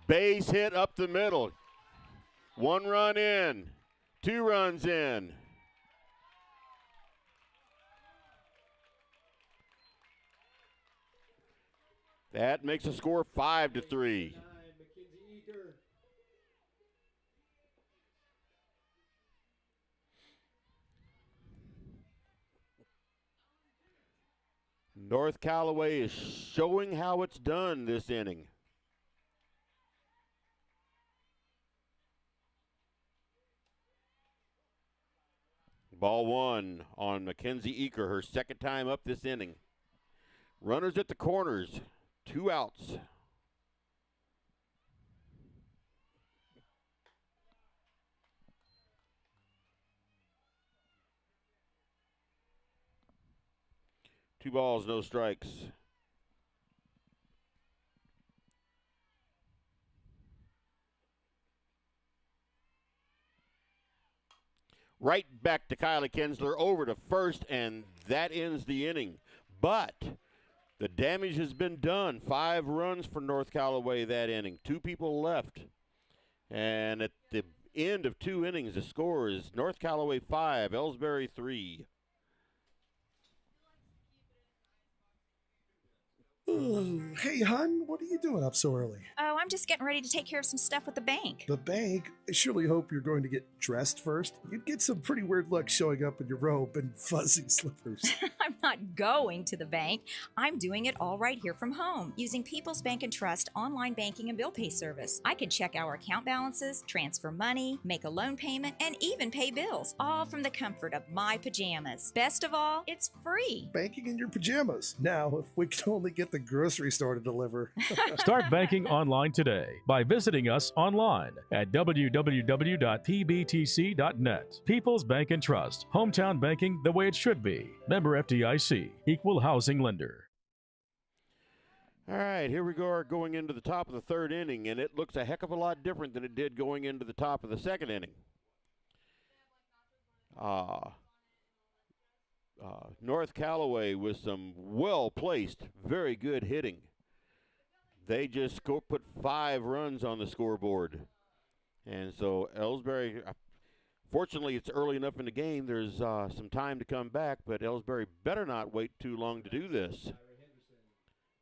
A: Base hit up the middle. 1 run in, 2 runs in. That makes the score 5-3. North Callaway is showing how it's done this inning. Ball one on Mackenzie Eaker, her second time up this inning. Runners at the corners, 2 outs. Two balls, no strikes. Right back to Kylie Kinsler, over to first, and that ends the inning. But the damage has been done. 5 runs for North Callaway that inning. 2 people left. And at the end of 2 innings, the score is North Callaway 5, Elsberry 3.
I: Hey, hon, what are you doing up so early?
J: Oh, I'm just getting ready to take care of some stuff with the bank.
I: The bank? I surely hope you're going to get dressed first. You'd get some pretty weird luck showing up in your robe and fuzzy slippers.
J: I'm not going to the bank. I'm doing it all right here from home, using People's Bank and Trust online banking and bill pay service. I can check our account balances, transfer money, make a loan payment, and even pay bills, all from the comfort of my pajamas. Best of all, it's free.
I: Banking in your pajamas. Now, if we could only get the grocery store to deliver.
K: Start banking online today by visiting us online at www.pbtc.net. People's Bank and Trust. Hometown banking the way it should be. Member FDIC. Equal housing lender.
A: All right, here we go, going into the top of the 3rd inning, and it looks a heck of a lot different than it did going into the top of the 2nd inning. North Callaway with some well-placed, very good hitting. They just put 5 runs on the scoreboard. And so Elsberry, fortunately it's early enough in the game, there's some time to come back, but Elsberry better not wait too long to do this.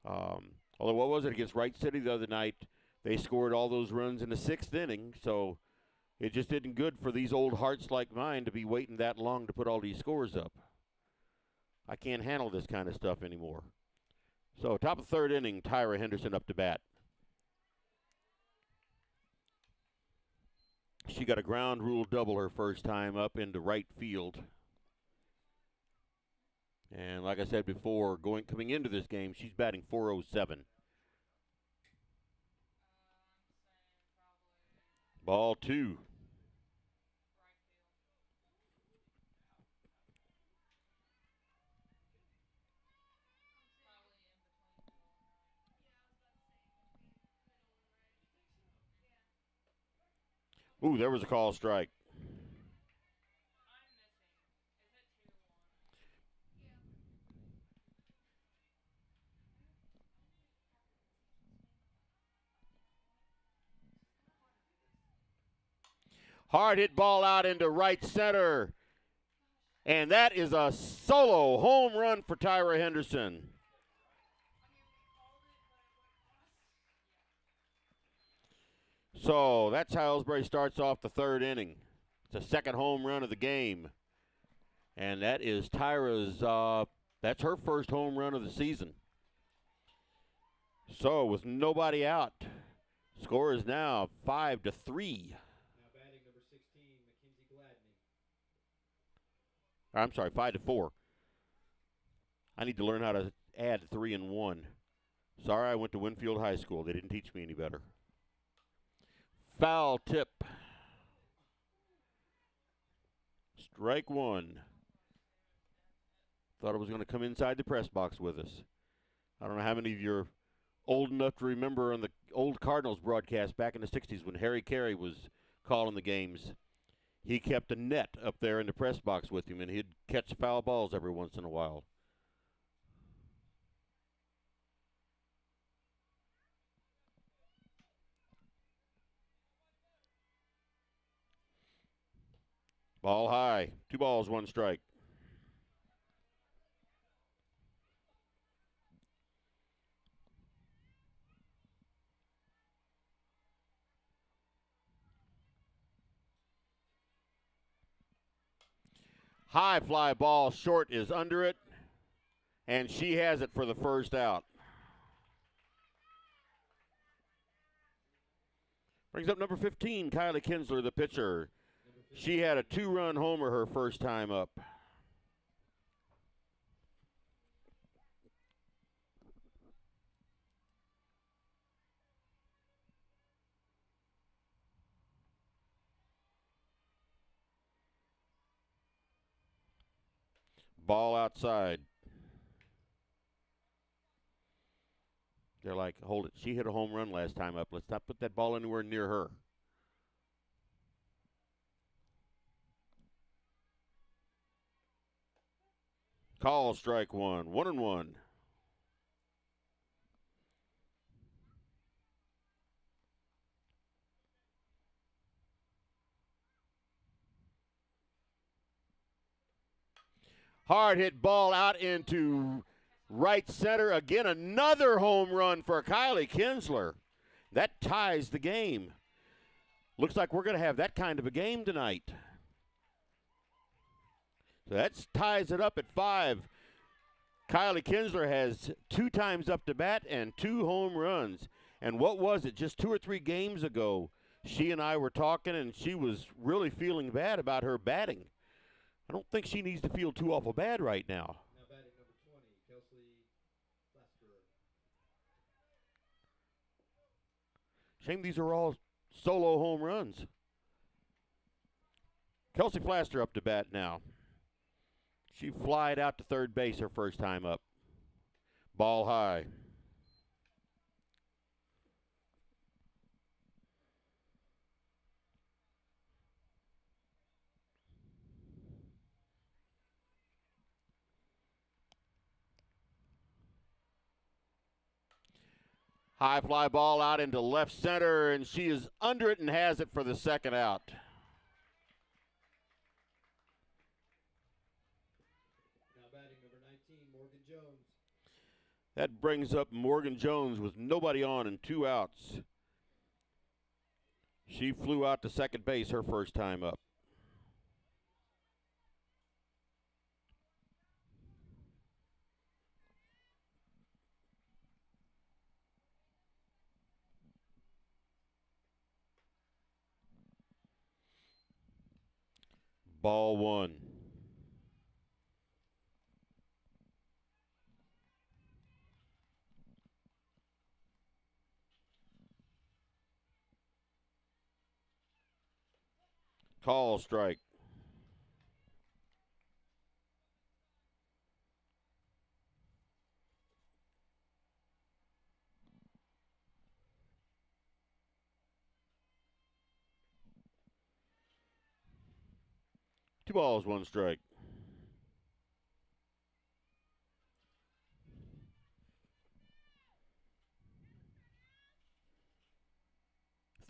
A: Although, what was it, against Wright City the other night? They scored all those runs in the 6th inning, so it just isn't good for these old hearts like mine to be waiting that long to put all these scores up. I can't handle this kind of stuff anymore. So, top of 3rd inning, Tyra Henderson up to bat. She got a ground rule double her first time up into right field. And like I said before, coming into this game, she's batting .407. Ball 2. Ooh, there was a call strike. Hard hit ball out into right center. And that is a solo home run for Tyra Henderson. So that's how Elsberry starts off the third inning. It's the second home run of the game. And that is Tyra's, that's her first home run of the season. So with nobody out, score is now 5-3.
F: Now batting number 16, Mackenzie Gladney.
A: I'm sorry, 5-4. I need to learn how to add 3 and 1. Sorry, I went to Winfield High School. They didn't teach me any better. Foul tip. Strike one. Thought it was going to come inside the press box with us. I don't know how many of you are old enough to remember on the old Cardinals broadcast back in the 60s when Harry Carey was calling the games. He kept a net up there in the press box with him, and he'd catch foul balls every once in a while. Ball high. 2 balls, 1 strike. High fly ball, short is under it, and she has it for the first out. Brings up number 15, Kylie Kinsler, the pitcher. She had a 2-run homer her first time up. Ball outside. They're like, hold it. She hit a home run last time up. Let's not put that ball anywhere near her. Call strike one. 1-1. Hard hit ball out into right center. Again, another home run for Kylie Kinsler. That ties the game. Looks like we're going to have that kind of a game tonight. So that ties it up at 5. Kylie Kinsler has 2 times up to bat and 2 home runs. And what was it, just 2 or 3 games ago, she and I were talking, and she was really feeling bad about her batting. I don't think she needs to feel too awful bad right now.
F: Now batting number 20, Kelsey Plasterer.
A: Shame these are all solo home runs. Kelsey Plaster up to bat now. She flied out to third base her first time up. Ball high. High fly ball out into left center, and she is under it and has it for the second out.
F: Now batting number 19, Morgan Jones.
A: That brings up Morgan Jones with nobody on and 2 outs. She flew out to second base her first time up. Ball 1. Call strike. Two balls, 1 strike.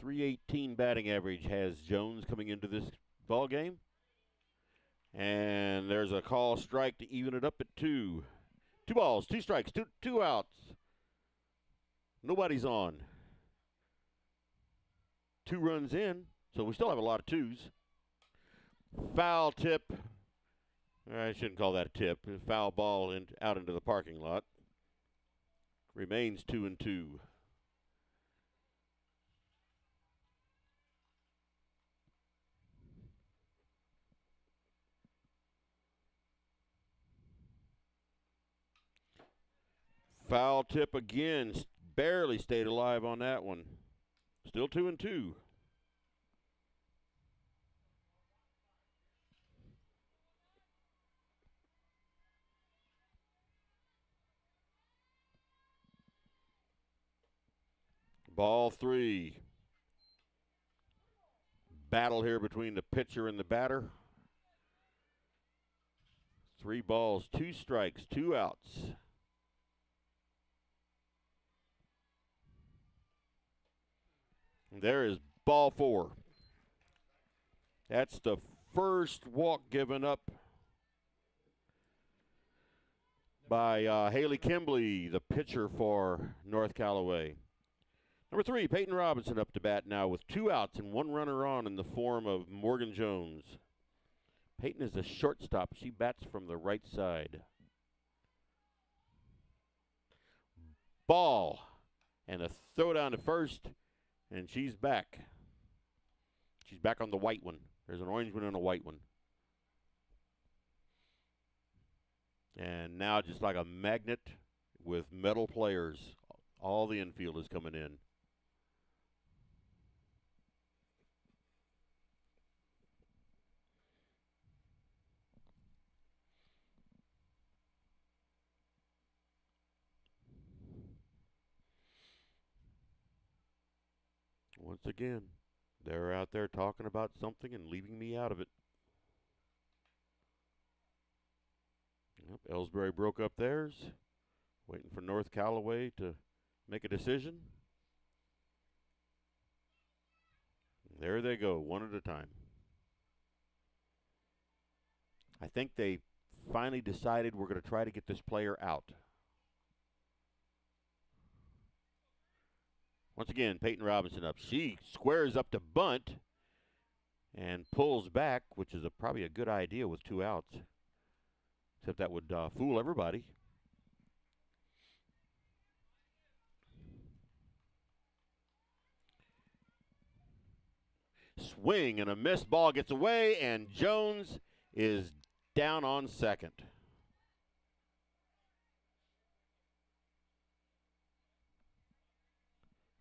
A: .318 batting average has Jones coming into this ball game. And there's a call strike to even it up at 2. 2 balls, 2 strikes, two outs. Nobody's on. 2 runs in, so we still have a lot of 2s. Foul tip. I shouldn't call that a tip. A foul ball out into the parking lot. Remains 2-2. Foul tip again. Barely stayed alive on that one. Still 2-2. Ball 3. Battle here between the pitcher and the batter. 3 balls, 2 strikes, 2 outs. There is ball 4. That's the first walk given up by Haley Kimbley, the pitcher for North Callaway. Number 3, Peyton Robinson up to bat now with 2 outs and 1 runner on in the form of Morgan Jones. Peyton is a shortstop. She bats from the right side. Ball. And a throw down to first. And she's back. She's back on the white one. There's an orange one and a white one. And now just like a magnet with metal players, all the infield is coming in. Once again, they're out there talking about something and leaving me out of it. Yep, Elsberry broke up theirs. Waiting for North Callaway to make a decision. There they go, one at a time. I think they finally decided we're going to try to get this player out. Once again, Peyton Robinson up. She squares up to bunt and pulls back, which is probably a good idea with 2 outs. Except that would fool everybody. Swing and a missed ball gets away, and Jones is down on second.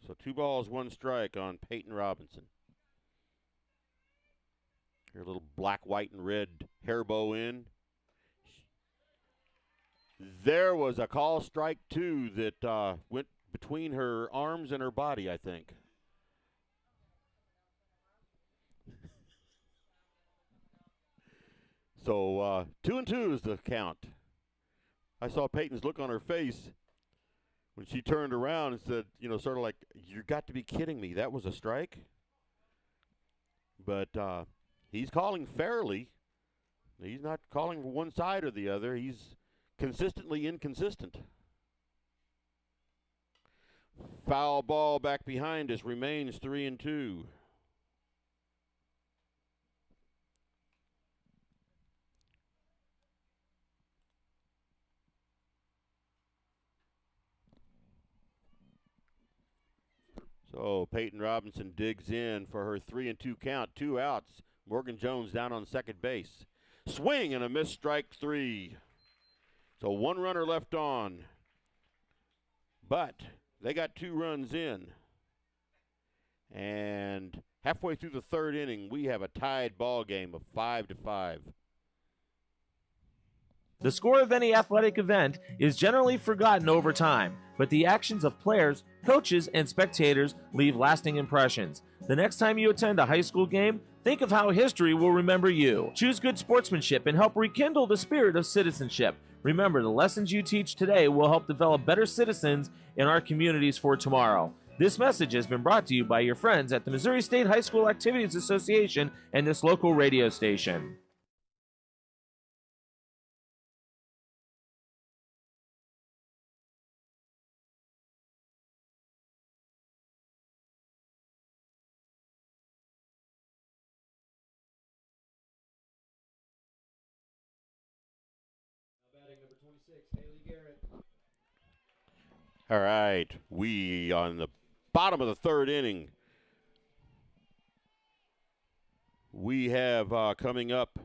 A: So 2 balls, 1 strike on Peyton Robinson. Her little black, white, and red hair bow in. There was a call strike, too, that went between her arms and her body, I think. So 2-2 is the count. I saw Peyton's look on her face when she turned around and said, you know, sort of like, you got to be kidding me. That was a strike? But he's calling fairly. He's not calling for one side or the other. He's consistently inconsistent. Foul ball back behind us, remains 3-2. So Peyton Robinson digs in for her 3-2 count, 2 outs. Morgan Jones down on second base. Swing and a missed strike 3. So 1 runner left on. But they got 2 runs in. And halfway through the 3rd inning, we have a tied ball game of 5-5.
G: The score of any athletic event is generally forgotten over time, but the actions of players, coaches, and spectators leave lasting impressions. The next time you attend a high school game, think of how history will remember you. Choose good sportsmanship and help rekindle the spirit of citizenship. Remember, the lessons you teach today will help develop better citizens in our communities for tomorrow. This message has been brought to you by your friends at the Missouri State High School Activities Association and this local radio station.
F: Batting number 26, Haley Garrett.
A: All right, we on the bottom of the third inning. We have coming up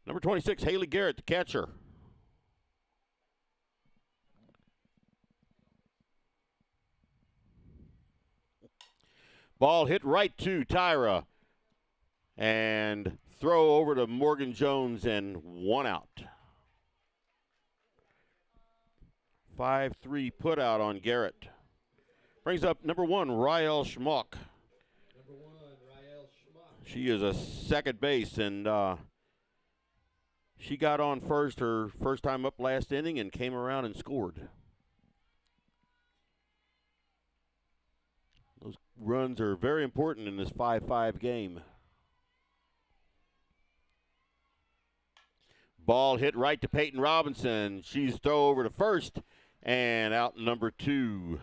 A: number 26, Haley Garrett, the catcher. Ball hit right to Tyra. And throw over to Morgan Jones and 1 out. 5-3 put out on Garrett. Brings up number 1, Rael Schmuck.
F: Number 1, Rael Schmuck.
A: She is a second base, and she got on first her first time up last inning and came around and scored. Those runs are very important in this 5-5 game. Ball hit right to Peyton Robinson. She's throw over to first and out number 2.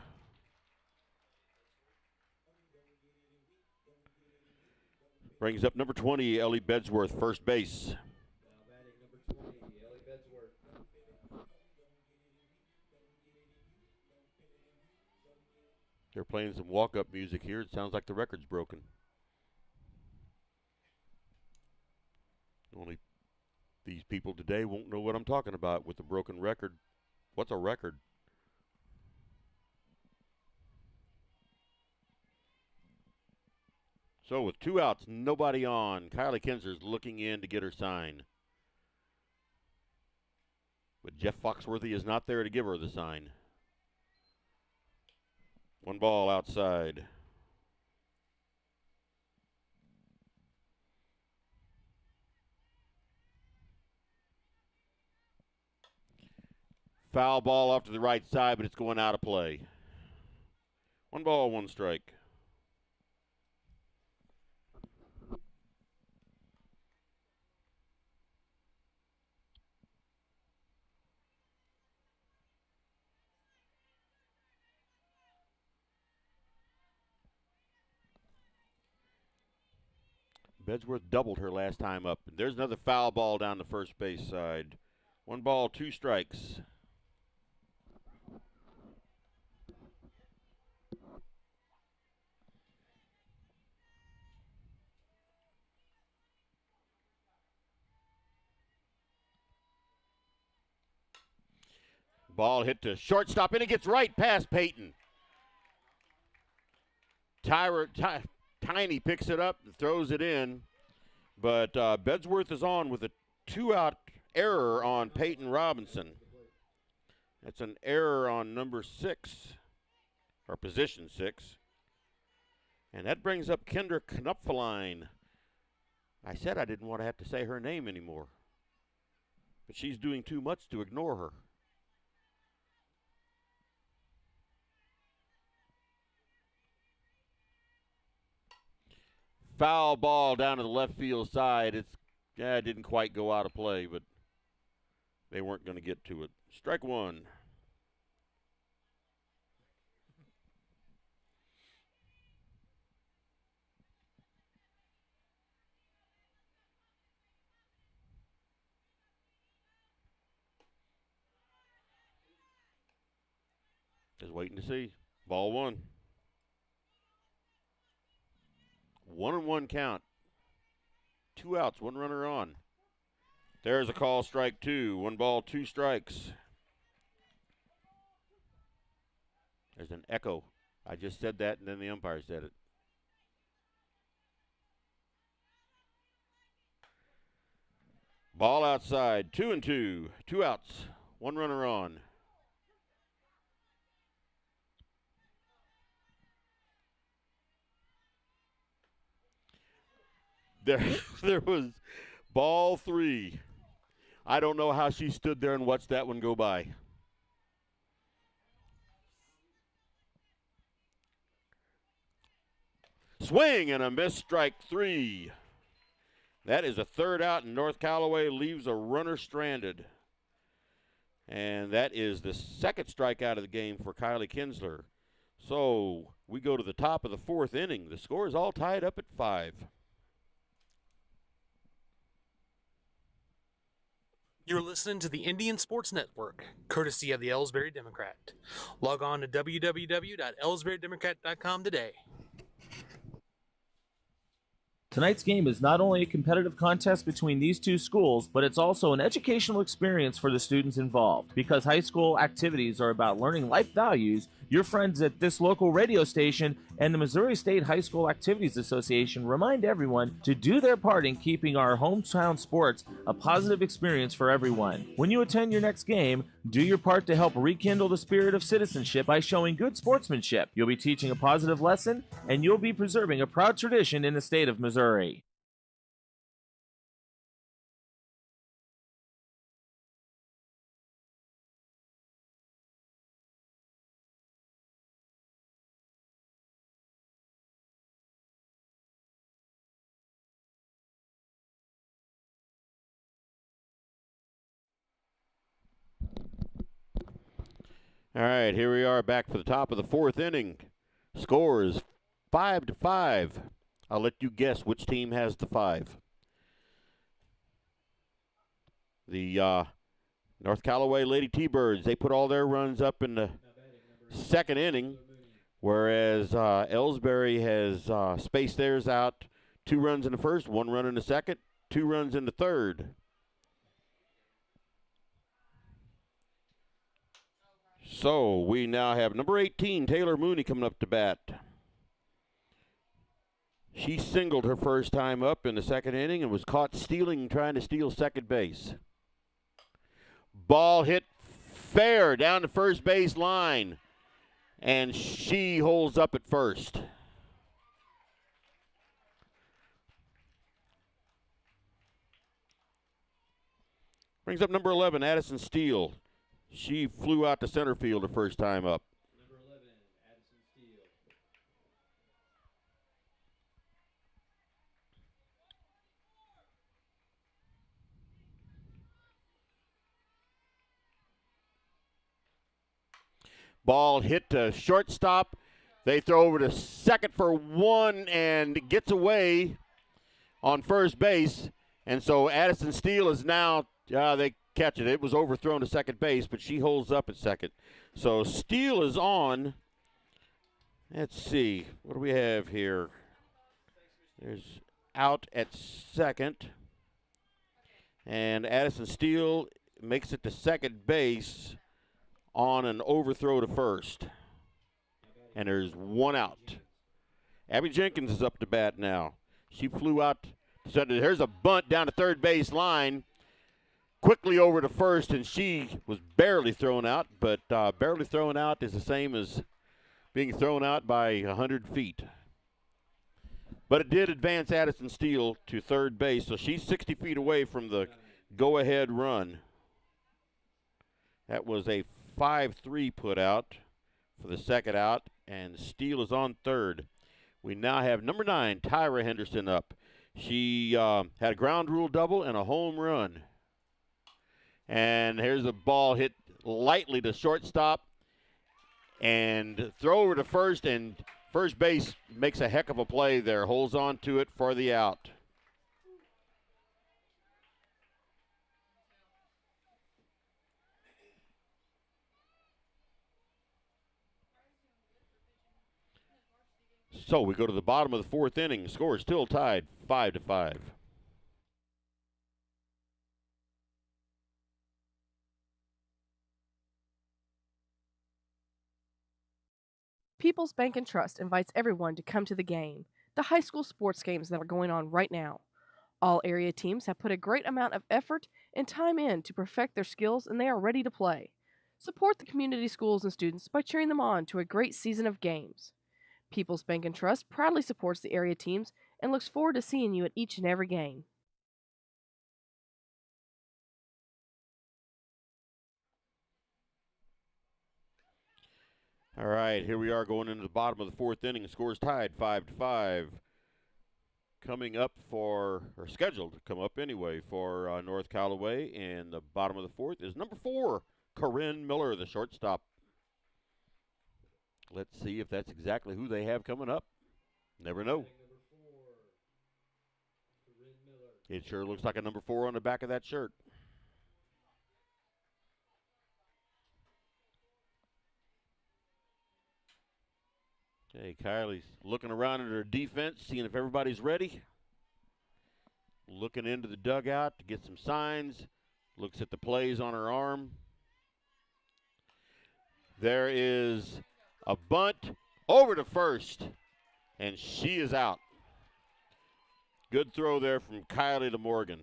A: Brings up number 20, Ellie Bedsworth, first base.
F: Now batting number 20, Ellie Bedsworth.
A: They're playing some walk-up music here. It sounds like the record's broken. Only these people today won't know what I'm talking about with the broken record. What's a record? So with 2 outs, nobody on, Kylie Kinser's looking in to get her sign. But Jeff Foxworthy is not there to give her the sign. 1 ball outside. Foul ball off to the right side, but it's going out of play. 1 ball, 1 strike. Bedsworth doubled her last time up. There's another foul ball down the first base side. 1 ball, 2 strikes. Ball hit to shortstop, and it gets right past Peyton. Tiny picks it up and throws it in, but Bedsworth is on with a 2-out error on Peyton Robinson. That's an error on number 6, or position 6. And that brings up Kendra Knupfeline. I said I didn't want to have to say her name anymore, but she's doing too much to ignore her. Foul ball down to the left field side. It didn't quite go out of play, but they weren't going to get to it. Strike 1. Just waiting to see. Ball 1. 1-1 count. 2 outs, 1 runner on. There's a call, strike 2. 1 ball, 2 strikes. There's an echo. I just said that, and then the umpire said it. Ball outside, 2-2. 2 outs, 1 runner on. There was ball 3. I don't know how she stood there and watched that one go by. Swing and a miss, strike 3. That is a third out, and North Callaway leaves a runner stranded. And that is the second strikeout of the game for Kylie Kinsler. So we go to the top of the 4th inning. The score is all tied up at 5.
L: You're listening to the Indian Sports Network, courtesy of the Elsberry Democrat. Log on to www.elsberrydemocrat.com today.
G: Tonight's game is not only a competitive contest between these two schools, but it's also an educational experience for the students involved. Because high school activities are about learning life values, your friends at this local radio station and the Missouri State High School Activities Association remind everyone to do their part in keeping our hometown sports a positive experience for everyone. When you attend your next game, do your part to help rekindle the spirit of citizenship by showing good sportsmanship. You'll be teaching a positive lesson, and you'll be preserving a proud tradition in the state of Missouri.
A: All right, here we are back for the top of the 4th inning. Score is 5-5. I'll let you guess which team has the 5. The North Callaway Lady T-Birds, they put all their runs up in the 2nd inning, whereas Elsberry has spaced theirs out. 2 runs in the 1st, 1 run in the 2nd, 2 runs in the 3rd. So we now have number 18, Taylor Mooney, coming up to bat. She singled her first time up in the 2nd inning and was caught trying to steal second base. Ball hit fair down the first base line, and she holds up at first. Brings up number 11, Addison Steele. She flew out to center field the first time up.
F: Number 11, Addison Steele.
A: Ball hit to shortstop. They throw over to second for 1 and gets away on first base. And so Addison Steele is now, they catch it. It was overthrown to second base, but she holds up at second. So Steele is on. Let's see. What do we have here? There's out at second. And Addison Steele makes it to second base on an overthrow to first. And there's 1 out. Abby Jenkins is up to bat now. She flew out. So there's a bunt down the third base line. Quickly over to first, and she was barely thrown out, but barely thrown out is the same as being thrown out by 100 feet. But it did advance Addison Steele to third base, so she's 60 feet away from the go-ahead run. That was a 5-3 put out for the second out, and Steele is on third. We now have number 9, Tyra Henderson, up. She had a ground rule double and a home run. And here's a ball hit lightly to shortstop and throw over to first, and first base makes a heck of a play there, holds on to it for the out. So we go to the bottom of the 4th inning. The score is still tied 5-5.
M: People's Bank and Trust invites everyone to come to the game, the high school sports games that are going on right now. All area teams have put a great amount of effort and time in to perfect their skills, and they are ready to play. Support the community schools and students by cheering them on to a great season of games. People's Bank and Trust proudly supports the area teams and looks forward to seeing you at each and every game.
A: All right, here we are going into the bottom of the fourth inning. The score's tied 5-5. Coming up or scheduled to come up anyway for North Callaway in the bottom of the fourth is number 4, Corinne Miller, the shortstop. Let's see if that's exactly who they have coming up. Never know. It sure looks like a number 4 on the back of that shirt. Okay, Kylie's looking around at her defense, seeing if everybody's ready. Looking into the dugout to get some signs. Looks at the plays on her arm. There is a bunt over to first, and she is out. Good throw there from Kylie to Morgan.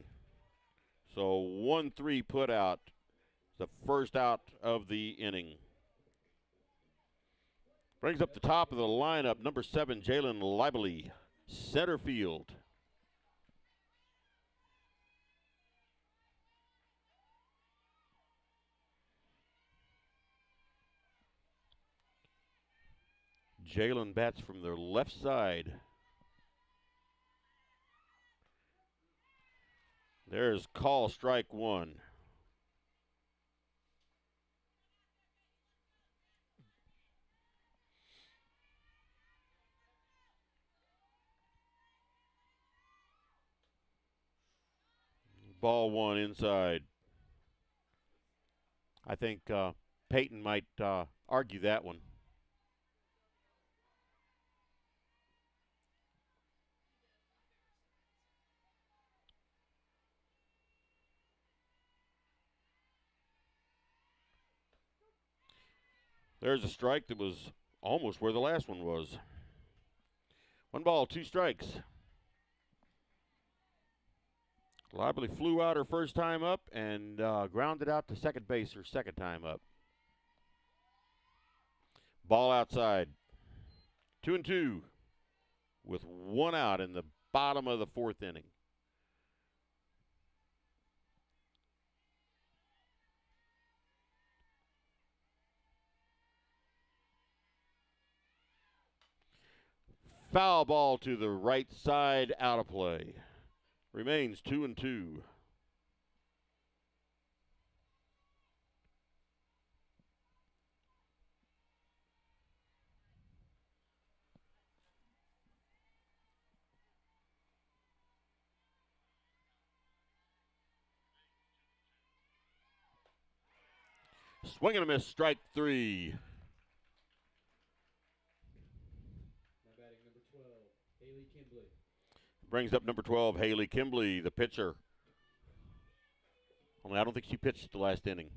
A: So 1-3 put out, the first out of the inning. Brings up the top of the lineup, number 7, Jalen Lively, center field. Jalen bats from the left side. There's call strike 1. Ball 1 inside. I think Peyton might argue that one. There's a strike that was almost where the last one was. 1 ball, 2 strikes. Lively flew out her first time up and grounded out to second base her second time up. Ball outside. 2-2 with 1 out in the bottom of the fourth inning. Foul ball to the right side, out of play. Remains 2-2. Swing and a miss, strike 3. Brings up number 12, Haley Kimbley, the pitcher. Only I don't think she pitched the last inning.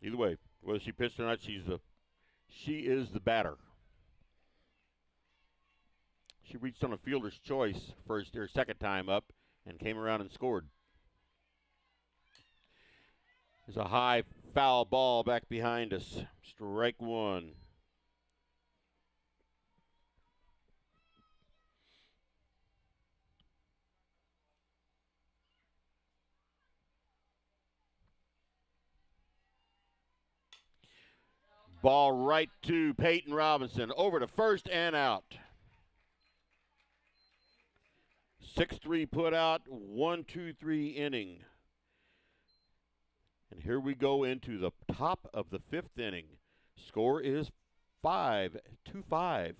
A: Either way, whether she pitched or not, she is the batter. She reached on a fielder's choice second time up and came around and scored. There's a high foul ball back behind us. Strike 1. Ball right to Peyton Robinson. Over to first and out. 6-3 put out, 1-2-3 inning. And here we go into the top of the 5th inning. Score is 5-5.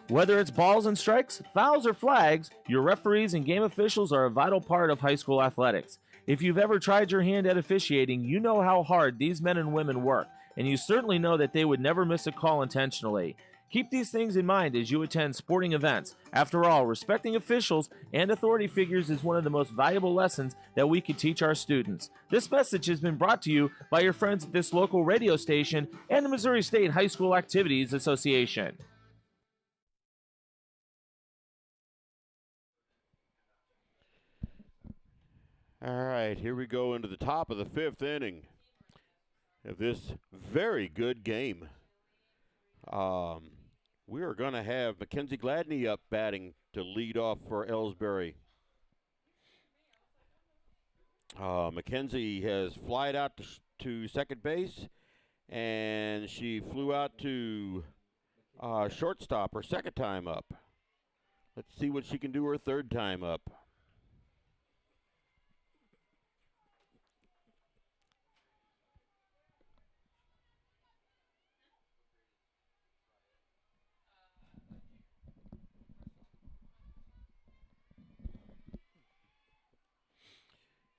G: Whether it's balls and strikes, fouls or flags, your referees and game officials are a vital part of high school athletics. If you've ever tried your hand at officiating, you know how hard these men and women work, and you certainly know that they would never miss a call intentionally. Keep these things in mind as you attend sporting events. After all, respecting officials and authority figures is one of the most valuable lessons that we could teach our students. This message has been brought to you by your friends at this local radio station and the Missouri State High School Activities Association.
A: All right, here we go into the top of the 5th inning of this very good game. we are going to have Mackenzie Gladney up batting to lead off for Elsberry. Mackenzie has flied out to second base, and she flew out to shortstop her second time up. Let's see what she can do her third time up.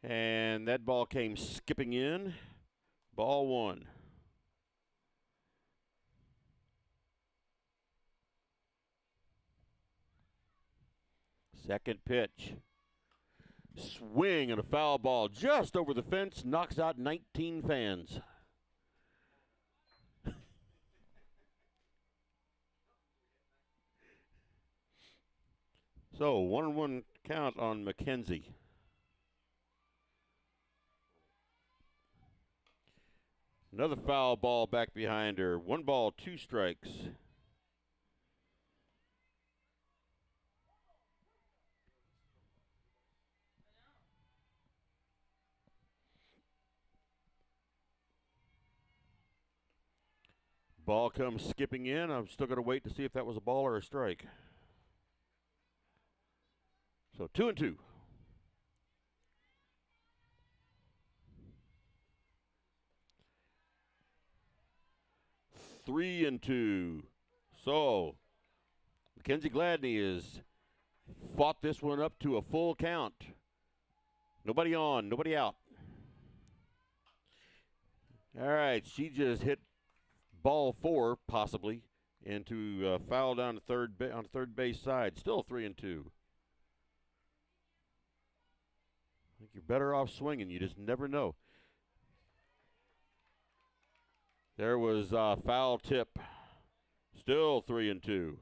A: And that ball came skipping in. Ball one. Second pitch. Swing and a foul ball just over the fence, knocks out 19 fans. So 1-1 count on Mackenzie. Another foul ball back behind her. 1 ball, 2 strikes. Ball comes skipping in. I'm still going to wait to see if that was a ball or a strike. So 2-2. 3-2. So Mackenzie Gladney has fought this one up to a full count. Nobody on, nobody out. All right, she just hit ball 4, possibly, into foul down to on third base side. Still 3-2. I think you're better off swinging. You just never know. There was a foul tip. Still 3-2.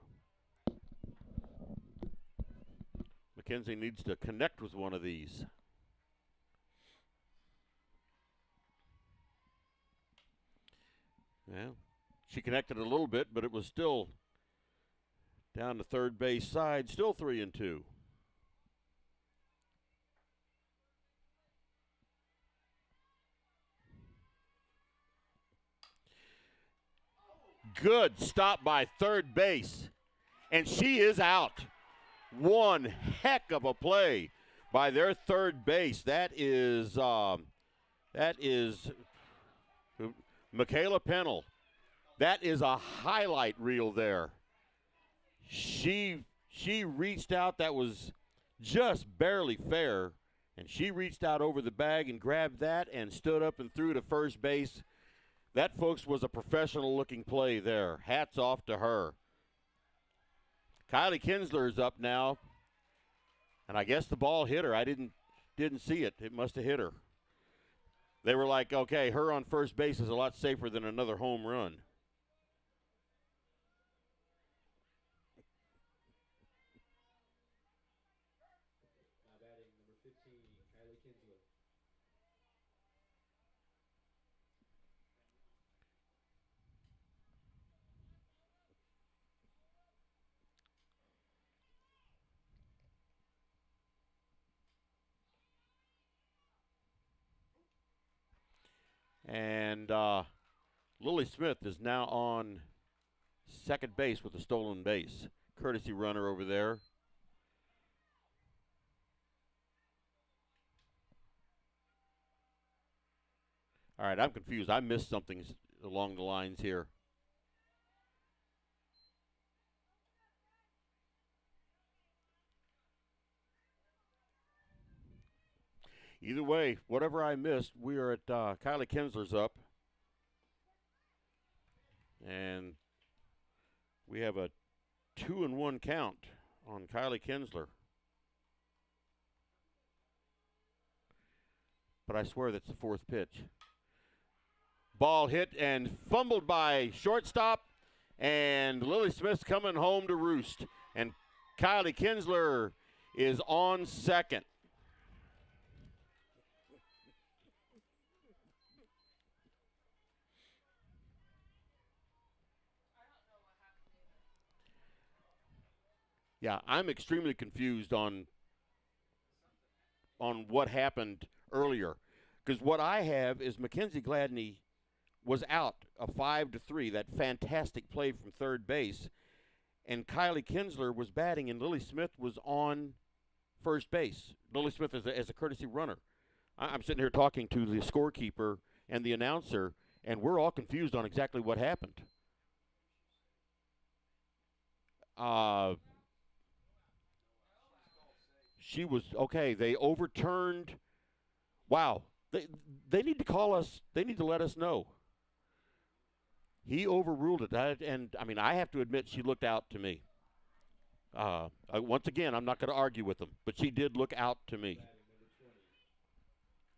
A: Mackenzie needs to connect with one of these. Well, she connected a little bit, but it was still down the third base side. Still 3-2. Good stop by third base. And she is out. One heck of a play by their third base. That is Michaela Pennell. That is a highlight reel there. She reached out. That was just barely fair. And she reached out over the bag and grabbed that and stood up and threw to first base. That, folks, was a professional-looking play there. Hats off to her. Kylie Kinsler is up now, and I guess the ball hit her. I didn't see it. It must have hit her. They were like, okay, her on first base is a lot safer than another home run.
F: Now batting number 15, Kylie Kinsler.
A: And Lily Smith is now on second base with a stolen base. Courtesy runner over there. All right, I'm confused. I missed something along the lines here. Either way, whatever I missed, we are at Kylie Kinsler's up. And we have a 2-1 count on Kylie Kinsler. But I swear that's the fourth pitch. Ball hit and fumbled by shortstop. And Lily Smith's coming home to roost. And Kylie Kinsler is on second. Yeah, I'm extremely confused on what happened earlier, because what I have is Mackenzie Gladney was out a 5-3, that fantastic play from third base, and Kylie Kinsler was batting, and Lily Smith was on first base. Lily Smith as a courtesy runner. I'm sitting here talking to the scorekeeper and the announcer, and we're all confused on exactly what happened. She was okay. They overturned. Wow. They need to call us. They need to let us know. He overruled it. And I mean, I have to admit, she looked out to me. Once again, I'm not going to argue with them, but she did look out to me.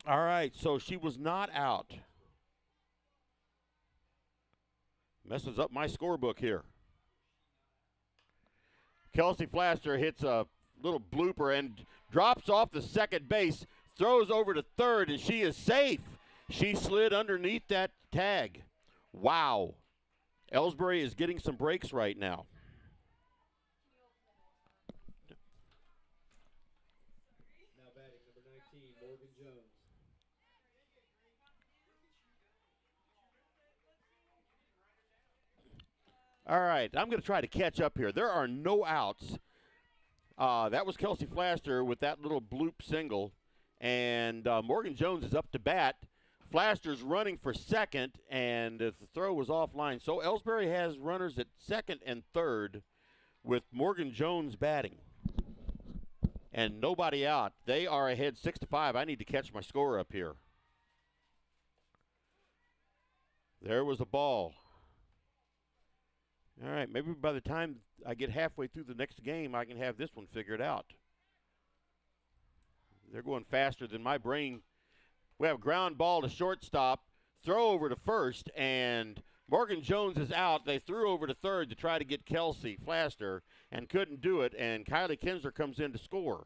A: All right, so she was not out. Messes up my scorebook here. Kelsey Flaster hits a little blooper and drops off the second base, throws over to third, and she is safe. She slid underneath that tag. Wow. Elsberry is getting some breaks right now.
F: Now batting number 19, Morgan Jones.
A: All right, I'm going to try to catch up here. There are no outs. That was Kelsey Flaster with that little bloop single. And Morgan Jones is up to bat. Flaster's running for second, and the throw was offline. So Elsberry has runners at second and third with Morgan Jones batting. And nobody out. They are ahead 6-5. I need to catch my score up here. There was a ball. All right, maybe by the time I get halfway through the next game, I can have this one figured out. They're going faster than my brain. We have ground ball to shortstop, throw over to first, and Morgan Jones is out. They threw over to third to try to get Kelsey Flaster and couldn't do it, and Kylie Kinsler comes in to score.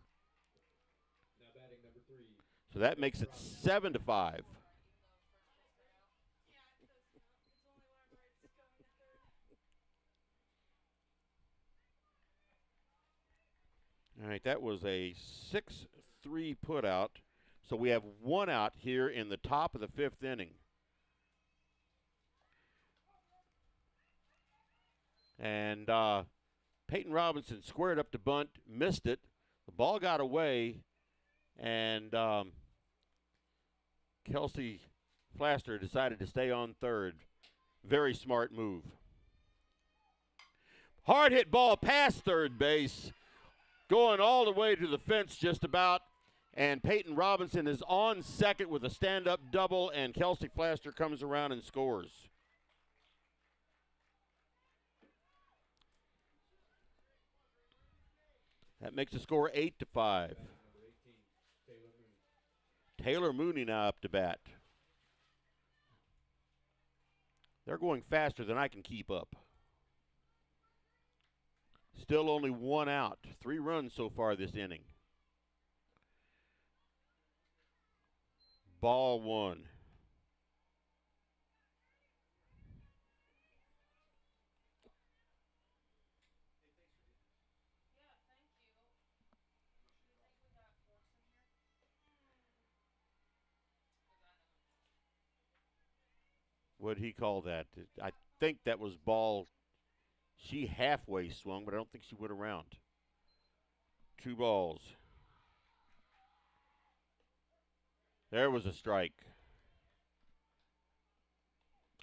F: Now batting number 3.
A: So that makes it 7-5. All right, that was a 6-3 put out. So we have one out here in the top of the fifth inning. And Peyton Robinson squared up to bunt, missed it. The ball got away, and Kelsey Flaster decided to stay on third. Very smart move. Hard hit ball past third base, going all the way to the fence just about. And Peyton Robinson is on second with a stand-up double, and Kelsey Flaster comes around and scores. That makes the score 8-5. Taylor Mooney now up to bat. They're going faster than I can keep up. Still only one out. 3 runs so far this inning. Ball 1. What'd he call that? I think that was ball. She halfway swung, but I don't think she went around. 2 balls. There was a strike.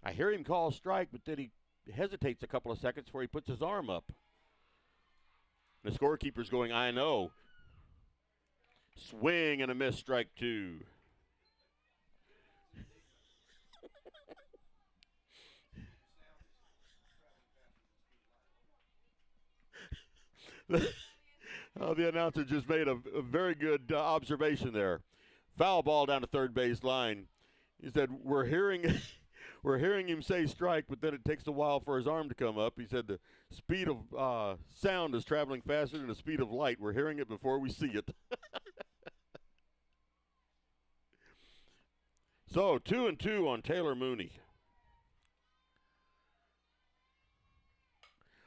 A: I hear him call a strike, but then he hesitates a couple of seconds before he puts his arm up. The scorekeeper's going, I know. Swing and a miss, strike 2. The announcer just made a very good observation there. Foul ball down the third base line. He said, we're hearing him say strike, but then it takes a while for his arm to come up. He said the speed of sound is traveling faster than the speed of light. We're hearing it before we see it. So 2-2 on Taylor Mooney.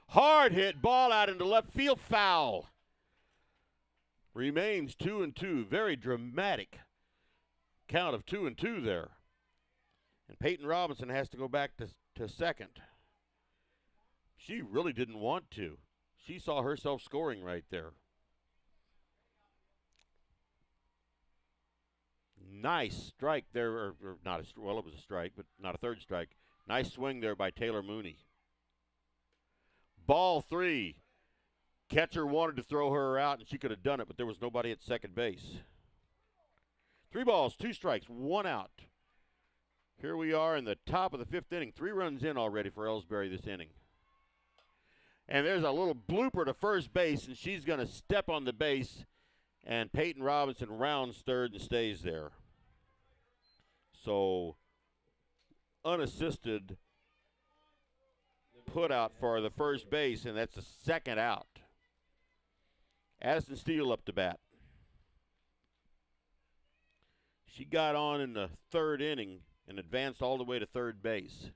A: Hard hit ball out into left field, foul. Remains 2-2. Very dramatic count of 2-2 there. And Peyton Robinson has to go back to second. She really didn't want to. She saw herself scoring right there. Nice strike there, or not well, it was a strike, but not a third strike. Nice swing there by Taylor Mooney. Ball 3. Catcher wanted to throw her out, and she could have done it, but there was nobody at second base. 3 balls, 2 strikes, 1 out. Here we are in the top of the 5th inning. 3 runs in already for Elsberry this inning. And there's a little blooper to first base, and she's going to step on the base, and Peyton Robinson rounds third and stays there. So, unassisted put out for the first base, and that's the second out. Addison Steele up to bat. She got on in the 3rd inning and advanced all the way to third base.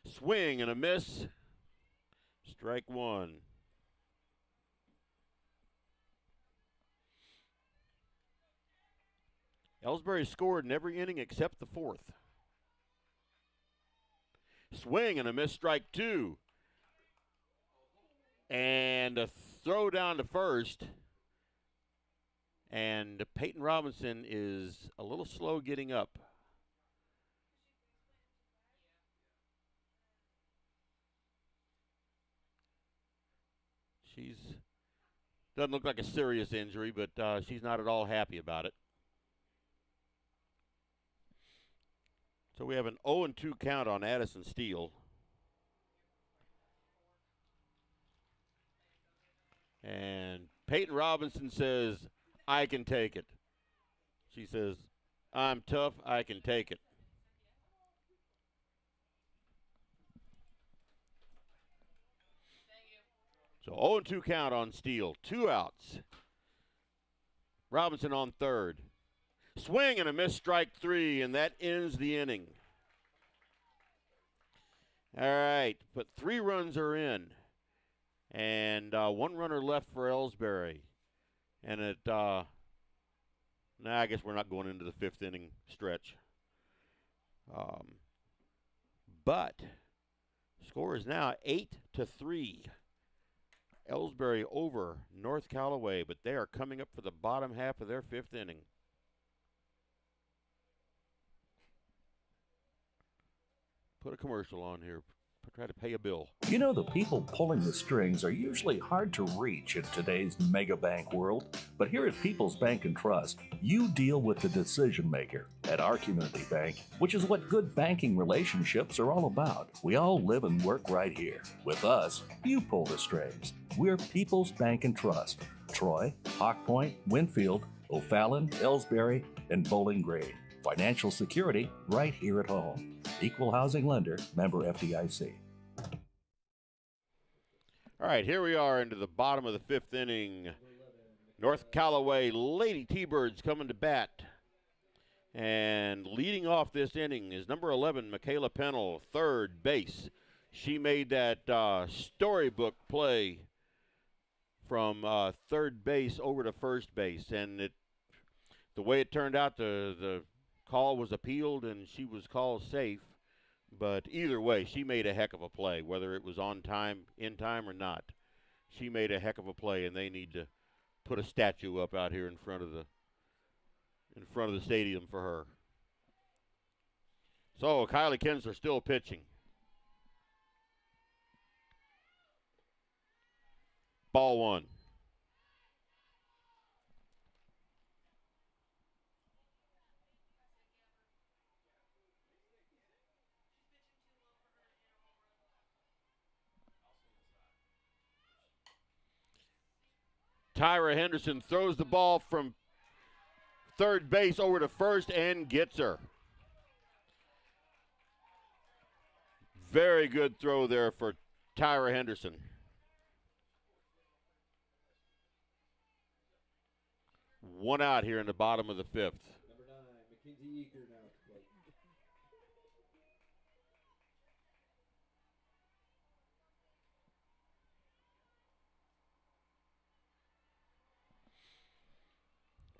A: Swing and a miss. Strike 1. Elsberry scored in every inning except the 4th. Swing and a miss, strike 2. And a throw down to first. And Peyton Robinson is a little slow getting up. Doesn't look like a serious injury, but she's not at all happy about it. So we have an 0-2 count on Addison Steele. And Peyton Robinson says, I can take it. She says, I'm tough, I can take it. So 0-2 count on Steele. 2 outs. Robinson on third. Swing and a miss, strike 3, and that ends the inning. All right, but 3 runs are in, and 1 runner left for Elsberry. And I guess we're not going into the 5th inning stretch. But score is now 8-3. Elsberry over North Callaway, but they are coming up for the bottom half of their 5th inning. Put a commercial on here. Try to pay a bill.
B: You know, the people pulling the strings are usually hard to reach in today's mega bank world. But here at People's Bank and Trust, you deal with the decision maker. At our community bank, which is what good banking relationships are all about, we all live and work right here. With us, you pull the strings. We're People's Bank and Trust. Troy, Hawk Point, Winfield, O'Fallon, Elsberry, and Bowling Green. Financial security right here at home. Equal housing lender, member FDIC.
A: All right, here we are into the bottom of the 5th inning. North Callaway Lady T-Birds coming to bat. And leading off this inning is number 11, Michaela Pennell, third base. She made that storybook play from third base over to first base. And the way it turned out, the call was appealed and she was called safe. But either way, she made a heck of a play, whether it was on time, in time, or not. She made a heck of a play, and they need to put a statue up out here in front of the stadium for her. So Kylie Kinsler still pitching. Ball 1. Tyra Henderson throws the ball from third base over to first and gets her. Very good throw there for Tyra Henderson. One out here in the bottom of the 5th.
F: Number 9, Mackenzie Eager now at the plate.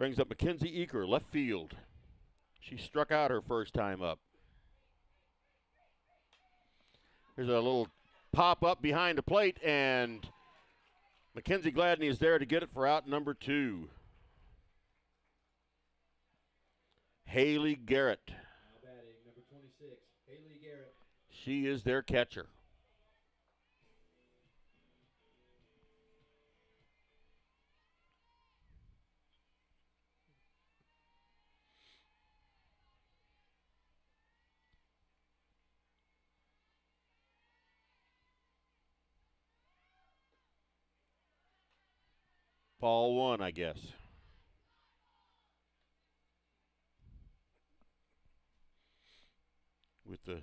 A: Brings up Mackenzie Eaker, left field. She struck out her first time up. There's a little pop up behind the plate, and Mackenzie Gladney is there to get it for out number 2. Haley Garrett.
F: Now batting, number 26, Haley Garrett.
A: She is their catcher. Ball 1, I guess. With the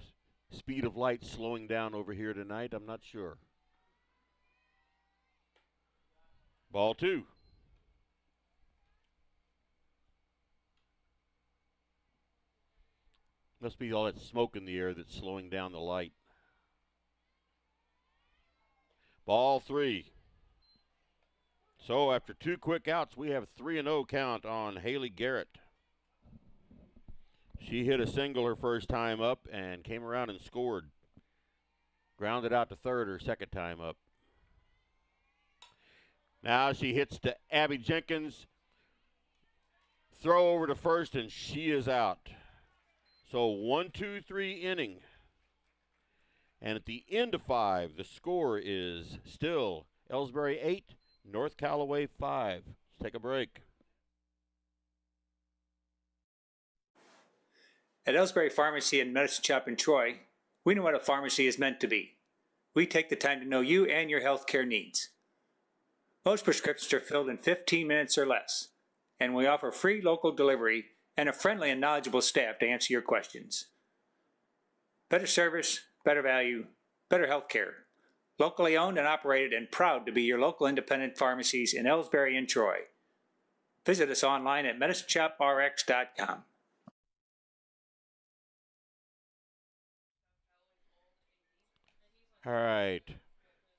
A: speed of light slowing down over here tonight, I'm not sure. Ball 2. Must be all that smoke in the air that's slowing down the light. Ball 3. So after 2 quick outs, we have 3-0 count on Haley Garrett. She hit a single her first time up and came around and scored. Grounded out to third her second time up. Now she hits to Abby Jenkins. Throw over to first, and she is out. So 1-2-3 inning. And at the end of 5, the score is still Elsberry 8, North Callaway 5. Let's take a break.
N: At Elsberry Pharmacy and Medicine Shop in Troy, we know what a pharmacy is meant to be. We take the time to know you and your healthcare needs. Most prescriptions are filled in 15 minutes or less, and we offer free local delivery and a friendly and knowledgeable staff to answer your questions. Better service, better value, better healthcare. Locally owned and operated, and proud to be your local independent pharmacies in Elsberry and Troy. Visit us online at medicineshoprx.com.
A: All right.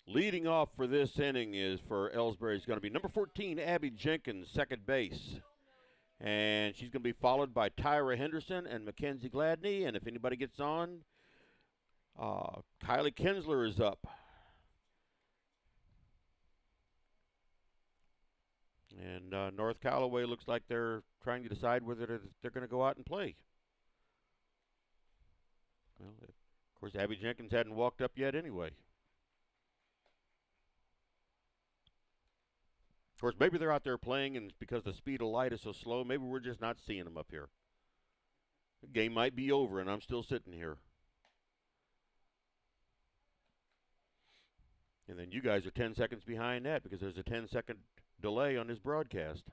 A: Leading off for this inning is for Elsberry is going to be number 14, Abby Jenkins, second base. And she's going to be followed by Tyra Henderson and Mackenzie Gladney. And if anybody gets on, Kylie Kinsler is up. And North Callaway looks like they're trying to decide whether they're going to go out and play. Well, of course, Abby Jenkins hadn't walked up yet anyway. Of course, maybe they're out there playing, and because the speed of light is so slow, maybe we're just not seeing them up here. The game might be over, and I'm still sitting here. And then you guys are 10 seconds behind that because there's a 10-second delay on this broadcast.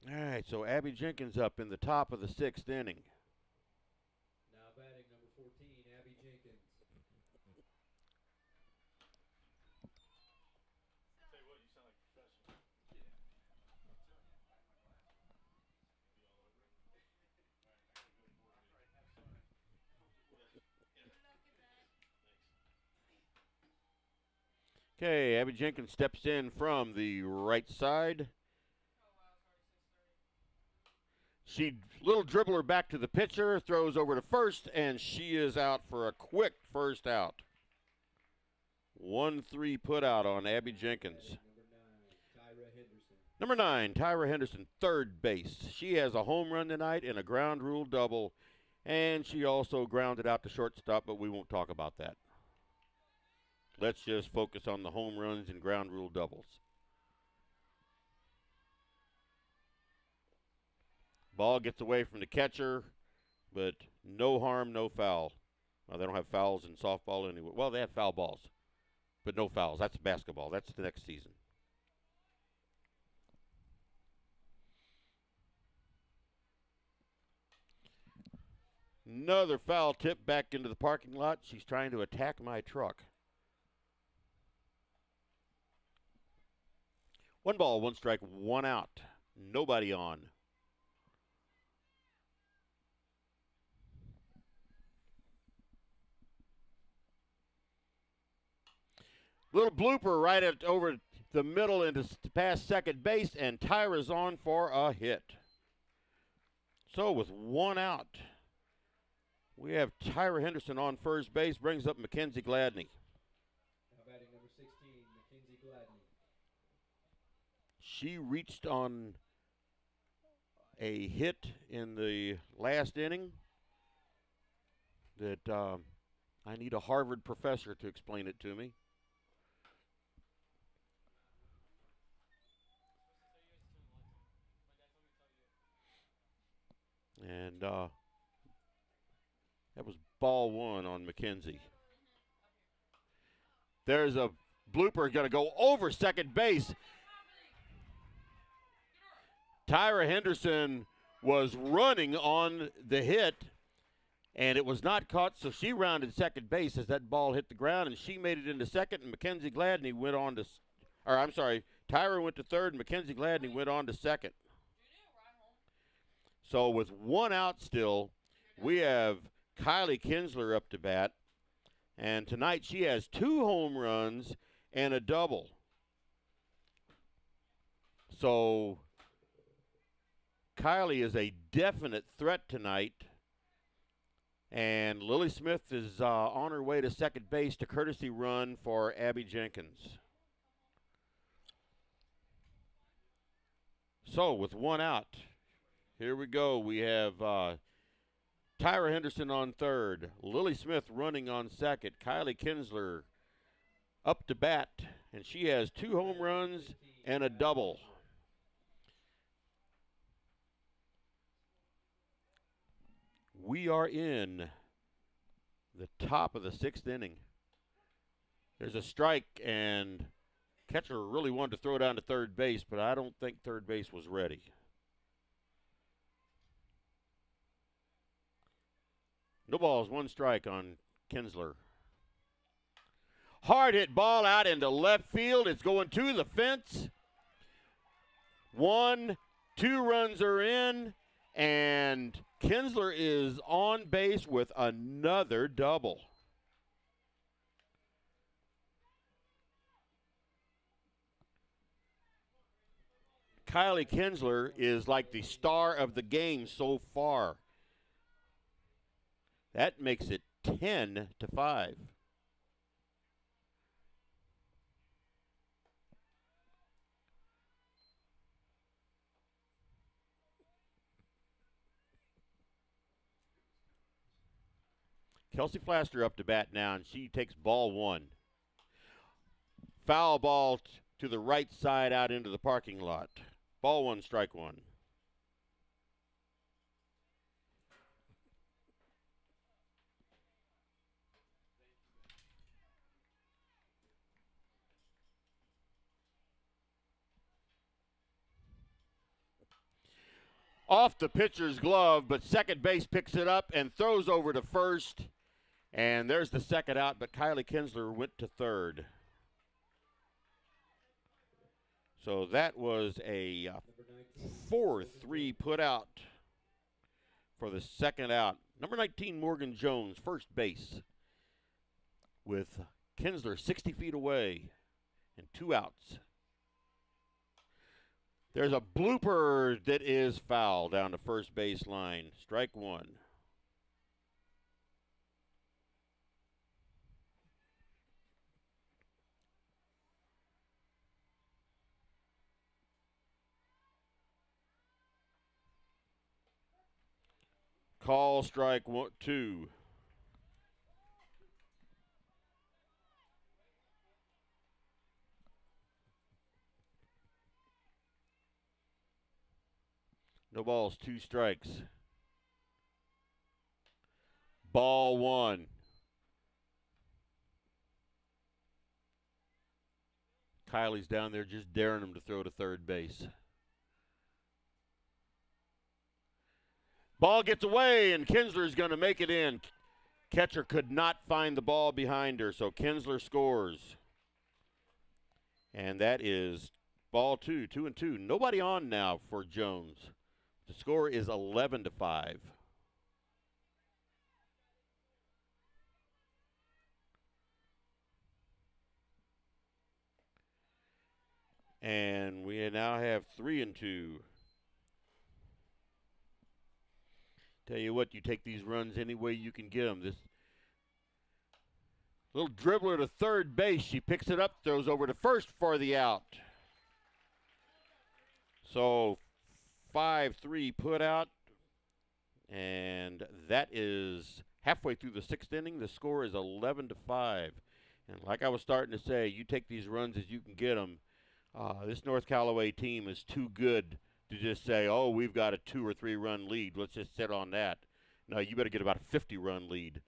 A: All right, so Abby Jenkins up in the top of the 6th inning.
F: Now batting, number 14, Abby Jenkins.
A: Okay, Abby Jenkins steps in from the right side. She little dribbler back to the pitcher, throws over to first, and she is out for a quick first out. 1-3 put out on Abby Jenkins. Number 9, Tyra Henderson, third base. She has a home run tonight and a ground rule double, and she also grounded out to shortstop, but we won't talk about that. Let's just focus on the home runs and ground rule doubles. Ball gets away from the catcher, but no harm, no foul. Well, they don't have fouls in softball anyway. Well, they have foul balls, but no fouls. That's basketball. That's the next season. Another foul tip back into the parking lot. She's trying to attack my truck. 1 ball, 1 strike, 1 out. Nobody on. Little blooper right over the middle into past second base, and Tyra's on for a hit. So with one out, we have Tyra Henderson on first base, brings up Mackenzie Gladney.
F: Now batting number 16, Mackenzie Gladney.
A: She reached on a hit in the last inning that I need a Harvard professor to explain it to me. And that was ball one on Mackenzie. There's a blooper going to go over second base. Tyra Henderson was running on the hit, and it was not caught, so she rounded second base as that ball hit the ground, and she made it into second, and Mackenzie Gladney went on to, or I'm sorry, Tyra went to third, and Mackenzie Gladney went on to second. So with one out still, we have Kylie Kinsler up to bat, and tonight she has 2 home runs and a double. So Kylie is a definite threat tonight, and Lily Smith is on her way to second base to courtesy run for Abby Jenkins. So with one out, here we go. We have Tyra Henderson on third, Lily Smith running on second, Kylie Kinsler up to bat, and she has 2 home runs and a double. We are in the top of the 6th inning. There's a strike, and catcher really wanted to throw down to third base, but I don't think third base was ready. No balls, 1 strike on Kinsler. Hard hit ball out into left field. It's going to the fence. 1, 2 runs are in, and Kinsler is on base with another double. Kylie Kinsler is like the star of the game so far. That makes it 10-5. Kelsey Flaster up to bat now, and she takes ball 1. Foul ball to the right side out into the parking lot. Ball 1, strike 1. Off the pitcher's glove, but second base picks it up and throws over to first. And there's the second out, but Kylie Kinsler went to third. So that was a 4-3 put out for the second out. Number 19, Morgan Jones, first base, with Kinsler 60 feet away and 2 outs. There's a blooper that is foul down the first base line. Strike 1. Call strike 2. No balls, 2 strikes. Ball 1. Kylie's down there just daring him to throw to third base. Ball gets away, and Kinsler's going to make it in. Catcher could not find the ball behind her, so Kinsler scores. And that is ball 2, 2-2. Nobody on now for Jones. The score is 11-5. And we now have 3-2. Tell you what, you take these runs any way you can get them. This little dribbler to third base. She picks it up, throws over to first for the out. So 5-3 put out. And that is halfway through the sixth inning. The score is 11-5. And like I was starting to say, you take these runs as you can get them. This North Callaway team is too good to just say, oh, we've got a 2 or 3 run lead. Let's just sit on that. No, you better get about a 50-run lead.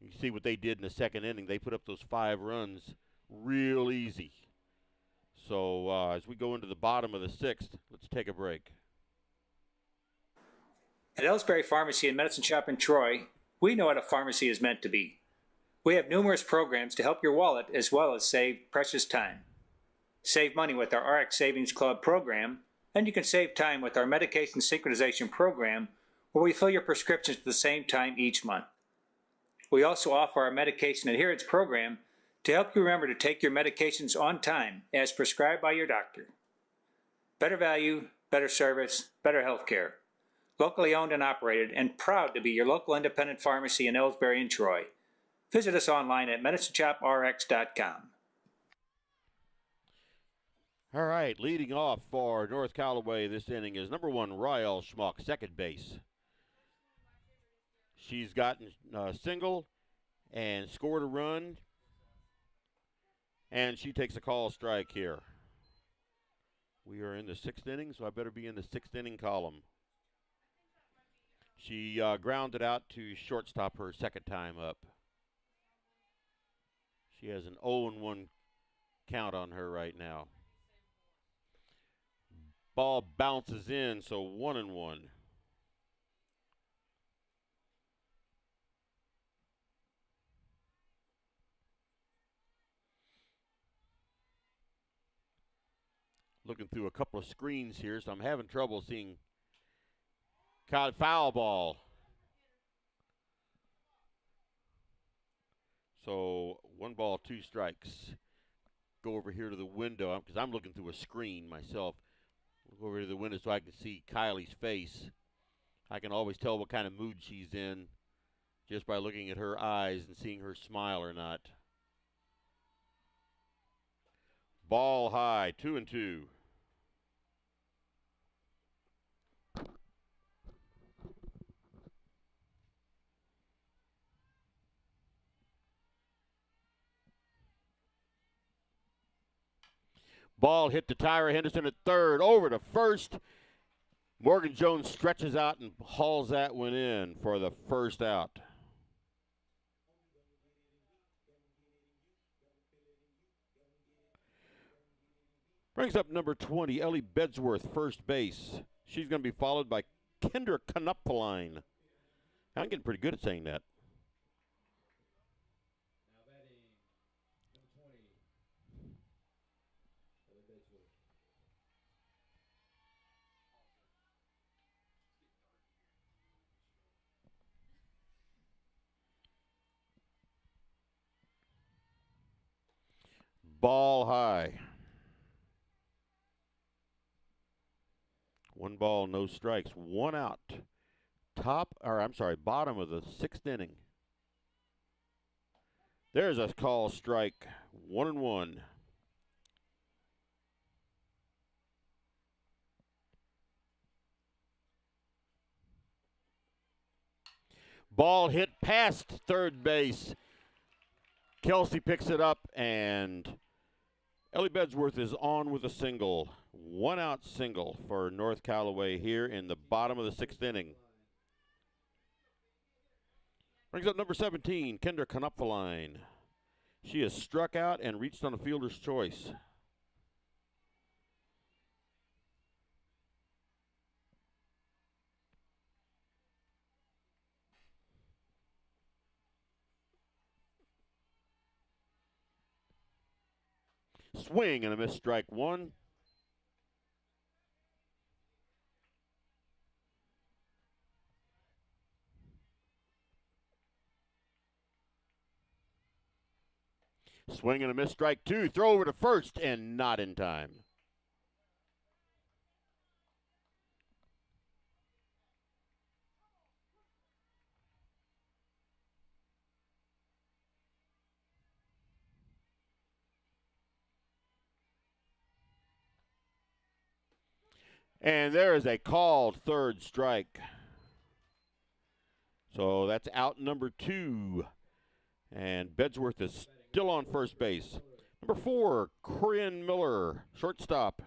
A: You see what they did in the second inning. They put up those 5 runs real easy. So as we go into the bottom of the sixth, let's take a break.
N: At Elsberry Pharmacy and Medicine Shop in Troy, we know what a pharmacy is meant to be. We have numerous programs to help your wallet as well as save precious time. Save money with our RX Savings Club program, and you can save time with our medication synchronization program, where we fill your prescriptions at the same time each month. We also offer our medication adherence program to help you remember to take your medications on time as prescribed by your doctor. Better value, better service, better health care. Locally owned and operated, and proud to be your local independent pharmacy in Elsberry and Troy. Visit us online at medicineshoprx.com.
A: All right, leading off for North Callaway this inning is number 1, Rael Schmuck, second base. She's gotten a single and scored a run, and she takes a call strike here. We are in the sixth inning, so I better be in the sixth inning column. She grounded out to shortstop her second time up. She has an 0-1 count on her right now. Ball bounces in, so 1-1. Looking through a couple of screens here, so I'm having trouble seeing foul ball. So 1 ball, 2 strikes. Go over here to the window because I'm looking through a screen myself. Look over to the window so I can see Kylie's face. I can always tell what kind of mood she's in just by looking at her eyes and seeing her smile or not. Ball high, 2-2. Ball hit to Tyra Henderson at third, over to first. Morgan Jones stretches out and hauls that one in for the first out. Brings up number 20, Ellie Bedsworth, first base. She's going to be followed by Kendra Knupfeline. I'm getting pretty good at saying that. Ball high. 1 ball, no strikes. 1 out. Bottom of the sixth inning. There's a call strike. 1-1. Ball hit past third base. Kelsey picks it up, and Ellie Bedsworth is on with a single. 1 out single for North Callaway here in the bottom of the sixth inning. Brings up number 17, Kendra Knupfeline. She has struck out and reached on a fielder's choice. Swing and a miss, strike 1. Swing and a miss, strike 2. Throw over to first and not in time. And there is a called third strike. So that's out number 2. And Bedsworth is still on first base. Number 4, Corinne Miller, shortstop.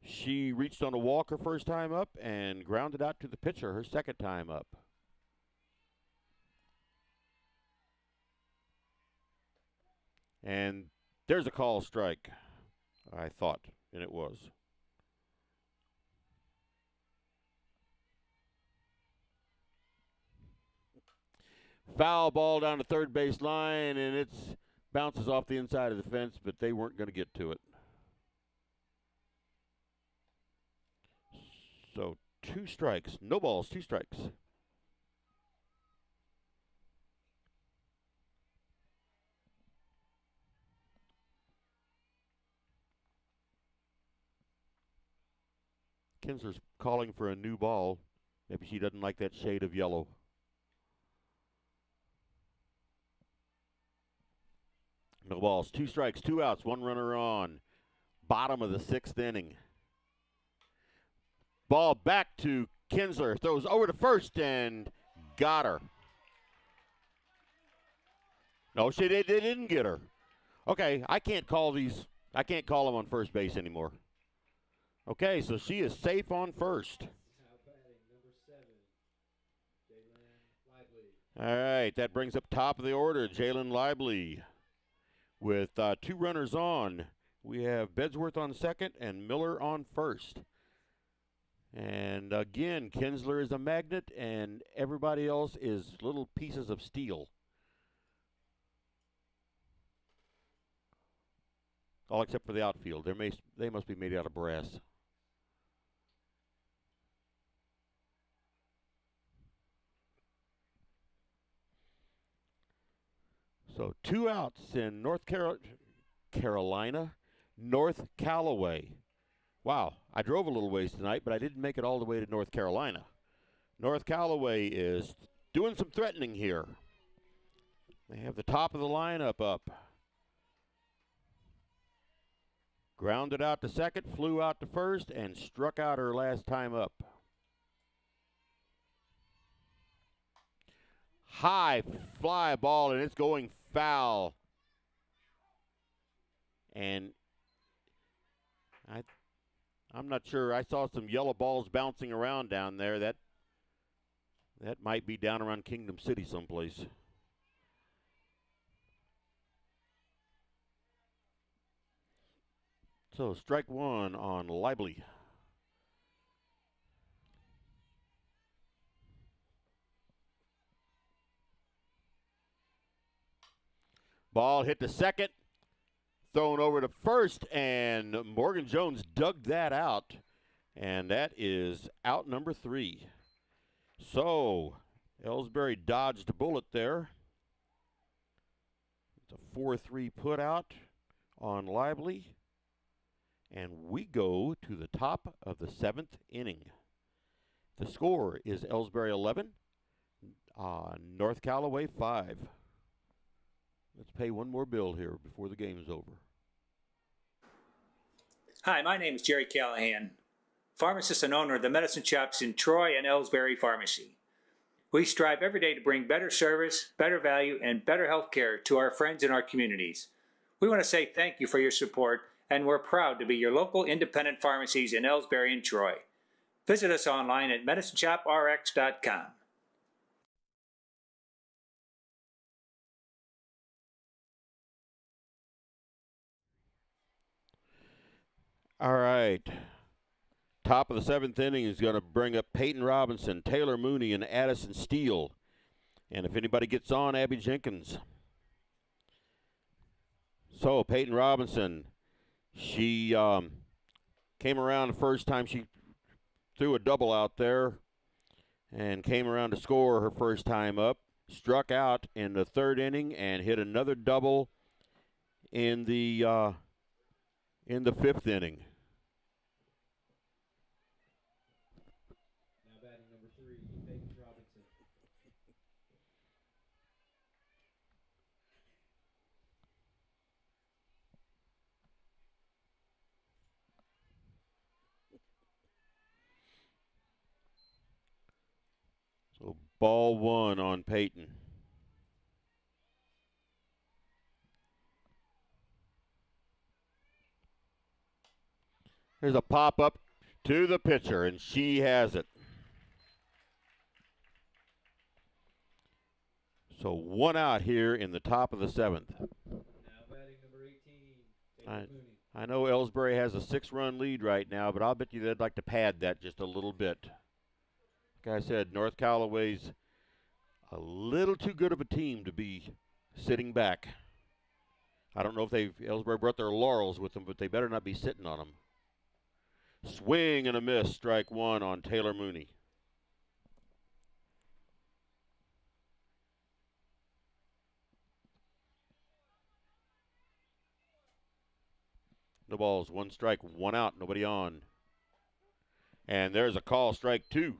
A: She reached on a walk her first time up and grounded out to the pitcher her second time up. And there's a call strike, I thought, and it was. Foul ball down the third base line, and it bounces off the inside of the fence, but they weren't going to get to it. So 2 strikes. No balls, 2 strikes. Kinsler's calling for a new ball. Maybe she doesn't like that shade of yellow. No balls, 2 strikes, 2 outs, 1 runner on. Bottom of the 6th inning. Ball back to Kinsler. Throws over to first and got her. No, they didn't get her. Okay, I can't call them on first base anymore. Okay, so she is safe on first. All right, that brings up top of the order, Jalen Lively. With 2 runners on, we have Bedsworth on second and Miller on first. And again, Kinsler is a magnet and everybody else is little pieces of steel. All except for the outfield. They must be made out of brass. So 2 outs in North Carolina, North Callaway. Wow, I drove a little ways tonight, but I didn't make it all the way to North Carolina. North Callaway is doing some threatening here. They have the top of the lineup up. Grounded out to second, flew out to first, and struck out her last time up. High fly ball, and it's going foul. And I'm not sure. I saw some yellow balls bouncing around down there. That might be down around Kingdom City someplace. So strike 1 on Lively. Ball hit to second, thrown over to first, and Morgan Jones dug that out, and that is out number 3. So Elsberry dodged a bullet there. It's a 4-3 put out on Lively, and we go to the top of the 7th inning. The score is Elsberry 11, North Callaway 5. Let's pay one more bill here before the game's over.
N: Hi, my name is Jerry Callahan, pharmacist and owner of the medicine shops in Troy and Elsberry Pharmacy. We strive every day to bring better service, better value, and better health care to our friends in our communities. We want to say thank you for your support, and we're proud to be your local independent pharmacies in Elsberry and Troy. Visit us online at medicineshoprx.com.
A: All right. Top of the 7th inning is going to bring up Peyton Robinson, Taylor Mooney, and Addison Steele. And if anybody gets on, Abby Jenkins. So Peyton Robinson, she came around the first time. She threw a double out there and came around to score her first time up. Struck out in the 3rd inning and hit another double in the 5th inning.
F: Now batting number 3, Peyton Robinson.
A: So ball one on Peyton. There's a pop-up to the pitcher, and she has it. So one out here in the top of the seventh.
F: Now batting number 18, Taylor Mooney.
A: I know Elsberry has a 6-run lead right now, but I'll bet you they'd like to pad that just a little bit. Like I said, North Callaway's a little too good of a team to be sitting back. I don't know if Elsberry brought their laurels with them, but they better not be sitting on them. Swing and a miss, strike one on Taylor Mooney. No balls, one strike, one out, nobody on. And there's a call, strike two.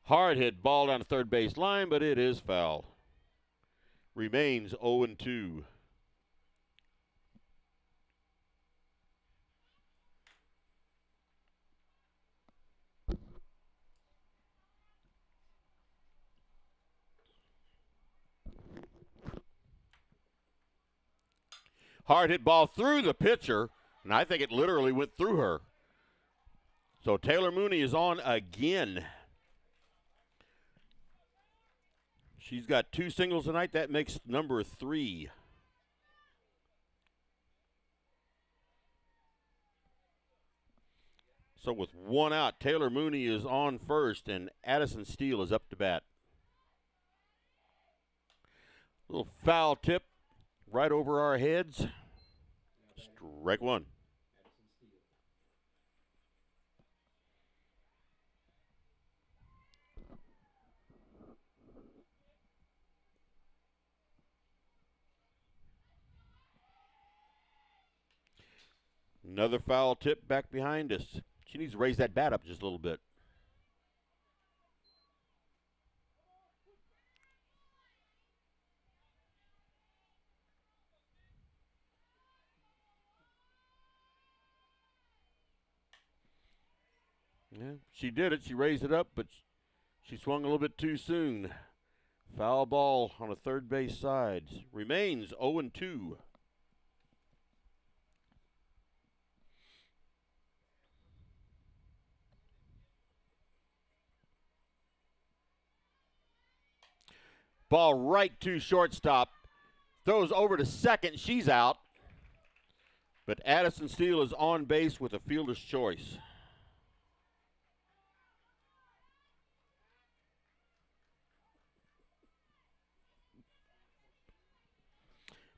A: Hard hit ball down the third base line, but it is foul. Remains 0-2. Hard hit ball through the pitcher, and I think it literally went through her. So Taylor Mooney is on again. She's got 2 singles tonight. That makes number 3. So with one out, Taylor Mooney is on first, and Addison Steele is up to bat. Little foul tip right over our heads. Strike one. Another foul tip back behind us. She needs to raise that bat up just a little bit. Yeah, she did it. She raised it up, but she swung a little bit too soon. Foul ball on the third base side. Remains 0-2. Ball right to shortstop. Throws over to second. She's out. But Addison Steele is on base with a fielder's choice.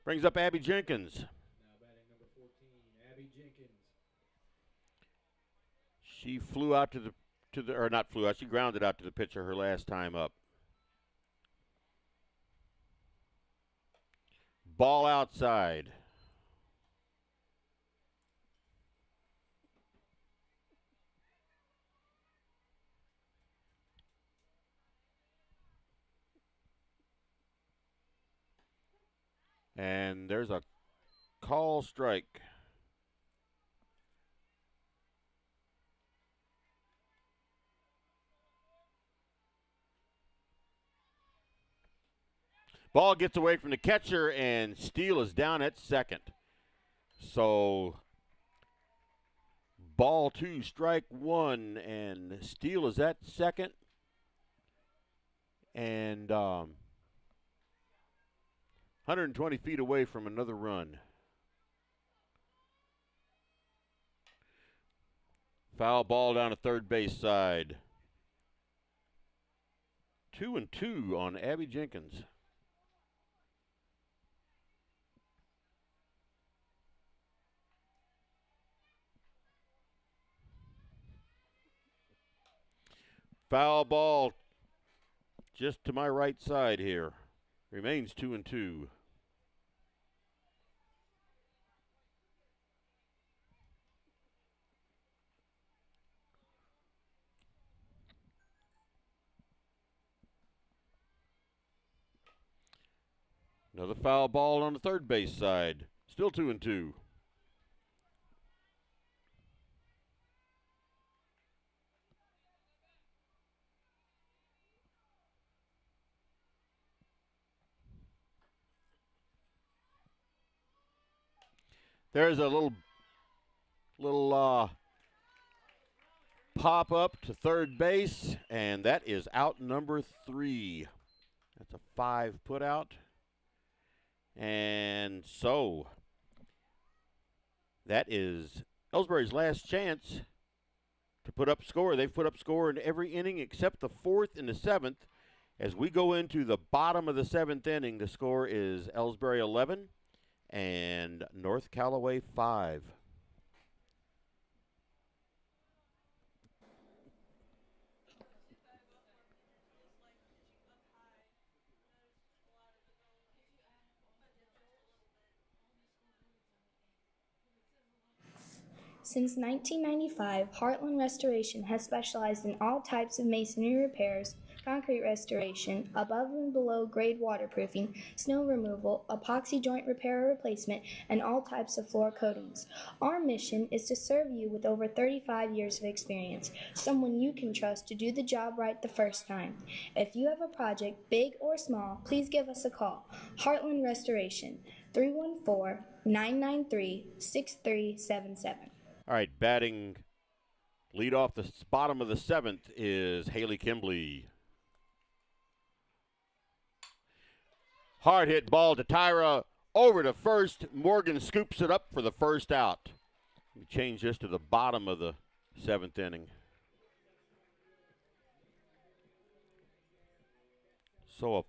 A: Brings up Abby Jenkins.
F: Now batting number 14, Abby Jenkins.
A: She flew out or not flew out, she grounded out to the pitcher her last time up. Ball outside. And there's a call strike. Ball gets away from the catcher, and Steele is down at second. So, ball 2, strike 1, and Steele is at second. And 120 feet away from another run. Foul ball down the third base side. 2-2 on Abby Jenkins. Foul ball just to my right side here. Remains 2-2. Another foul ball on the third base side. Still 2-2. There's a little pop up to third base, and that is out number 3. That's a 5 put out. And so that is Elsberry's last chance to put up score. They've put up score in every inning except the 4th and the 7th. As we go into the bottom of the 7th inning, the score is Elsberry 11 and North Callaway 5.
E: Since 1995, Heartland Restoration has specialized in all types of masonry repairs, concrete restoration, above and below grade waterproofing, snow removal, epoxy joint repair or replacement, and all types of floor coatings. Our mission is to serve you with over 35 years of experience, someone you can trust to do the job right the first time. If you have a project, big or small, please give us a call. Heartland Restoration, 314-993-6377.
A: All right, batting lead off the bottom of the 7th is Haley Kimbley. Hard hit ball to Tyra, over to first. Morgan scoops it up for the first out. We change this to the bottom of the 7th inning. So a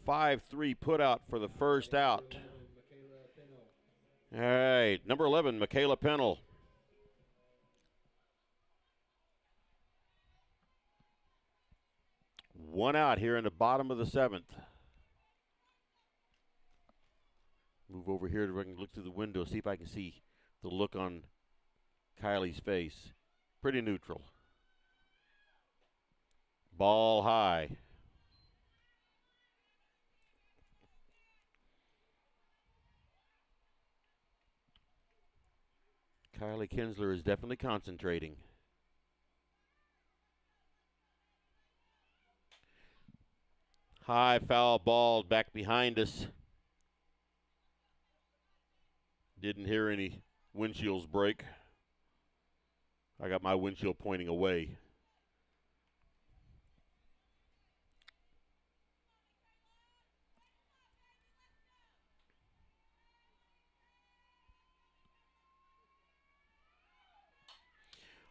A: 5-3 put out for the first out. All right, number 11, Michaela Pennell. One out here in the bottom of the 7th. Move over here so I can look through the window, see if I can see the look on Kylie's face. Pretty neutral. Ball high. Kylie Kinsler is definitely concentrating. High foul ball back behind us. Didn't hear any windshields break. I got my windshield pointing away.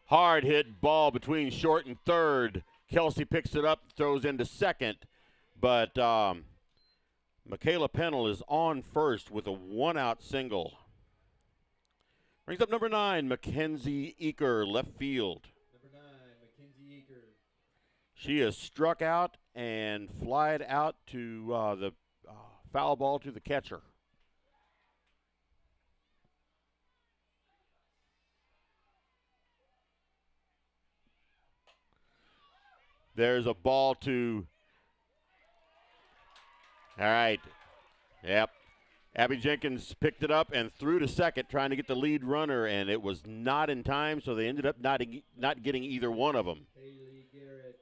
A: Hard hit ball between short and third. Kelsey picks it up, throws into second. But Michaela Pennell is on first with a one-out single. Brings up number 9, Mackenzie Eaker, left field.
F: Number 9, Mackenzie Eaker.
A: She is struck out and flied out to the foul ball to the catcher. There's a ball to... All right. Yep. Abby Jenkins picked it up and threw to second, trying to get the lead runner, and it was not in time, so they ended up not getting either one of them.
F: Haley Garrett.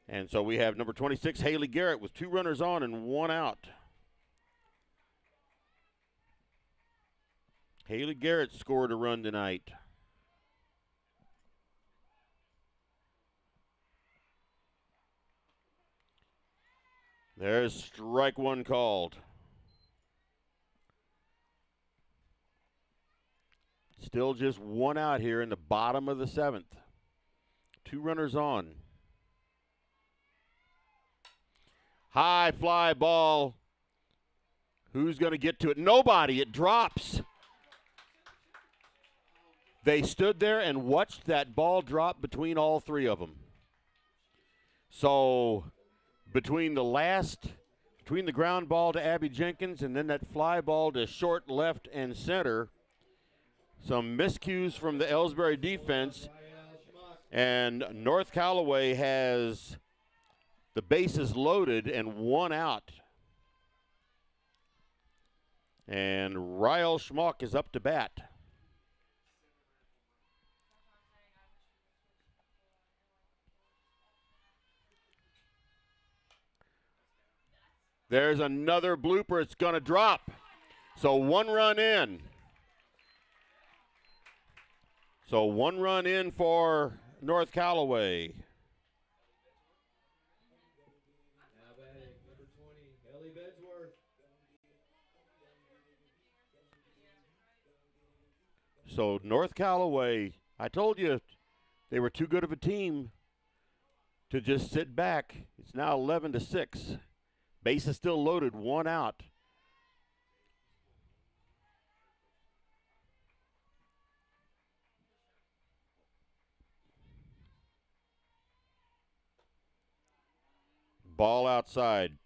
A: And so we have number 26, Haley Garrett, with 2 runners on and 1 out. Haley Garrett scored a run tonight. There's strike 1 called. Still just 1 out here in the bottom of the 7th. 2 runners on. High fly ball. Who's going to get to it? Nobody. It drops. They stood there and watched that ball drop between all 3 of them. So... Between the ground ball to Abby Jenkins and then that fly ball to short, left, and center, some miscues from the Elsberry defense, and North Callaway has The base is loaded and 1 out. And Ryle Schmuck is up to bat. There's another blooper. It's going to drop. So 1 run in. So 1 run in for North Callaway.
F: Now batting, number 20, Ellie Bedsworth.
A: So North Callaway, I told you they were too good of a team to just sit back. It's now 11-6. Base is still loaded, 1 out. Ball outside.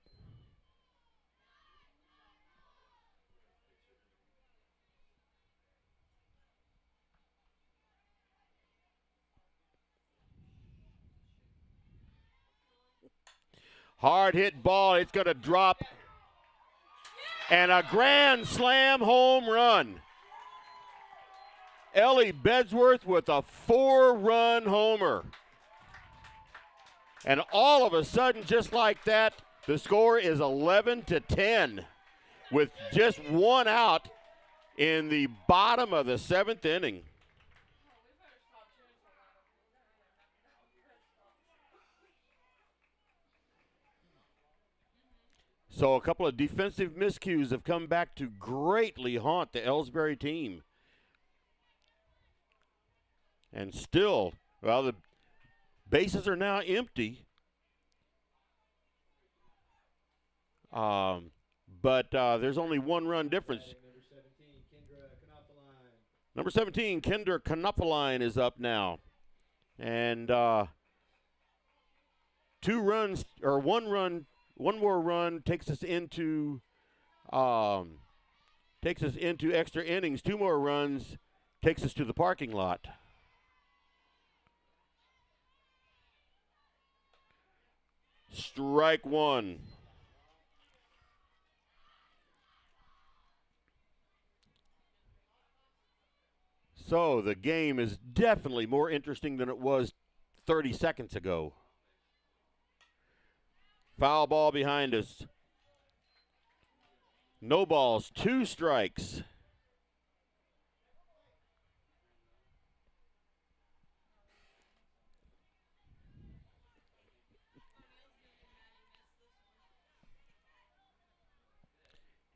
A: Hard hit ball. It's going to drop. And a grand slam home run. Ellie Bedsworth with a 4-run homer. And all of a sudden, just like that, the score is 11-10 with just 1 out in the bottom of the 7th inning. So a couple of defensive miscues have come back to greatly haunt the Elsberry team. And still, well, the bases are now empty. But there's only 1 run difference. Number 17, Kendra Knopfeline is up now. And 2 runs, or 1 run, 1 more run takes us into extra innings. 2 more runs takes us to the parking lot. Strike 1. So the game is definitely more interesting than it was 30 seconds ago. Foul ball behind us. No balls, 2 strikes.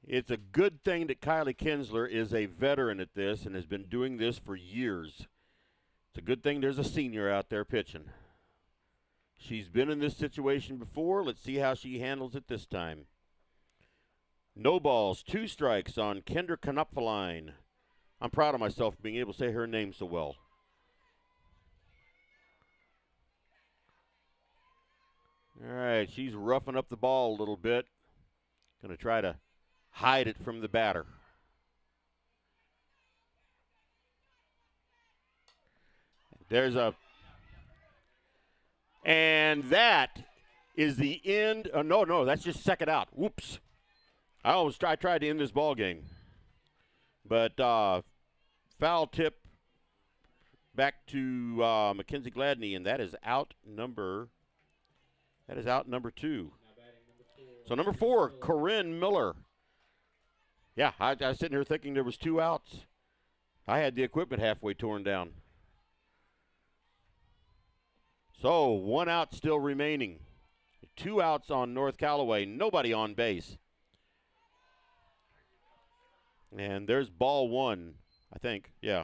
A: It's a good thing that Kylie Kinsler is a veteran at this and has been doing this for years. It's a good thing there's a senior out there pitching. She's been in this situation before. Let's see how she handles it this time. No balls, 2 strikes on Kendra Knopfeline. I'm proud of myself for being able to say her name so well. All right, she's roughing up the ball a little bit. Going to try to hide it from the batter. And that is the end. No, that's just second out. Whoops. I tried to end this ball game. But foul tip back to Mackenzie Gladney, and that is out number 2. So number 4, Corinne Miller. Yeah, I was sitting here thinking there was 2 outs. I had the equipment halfway torn down. So 1 out still remaining. 2 outs on North Callaway. Nobody on base. And there's ball 1, I think. Yeah.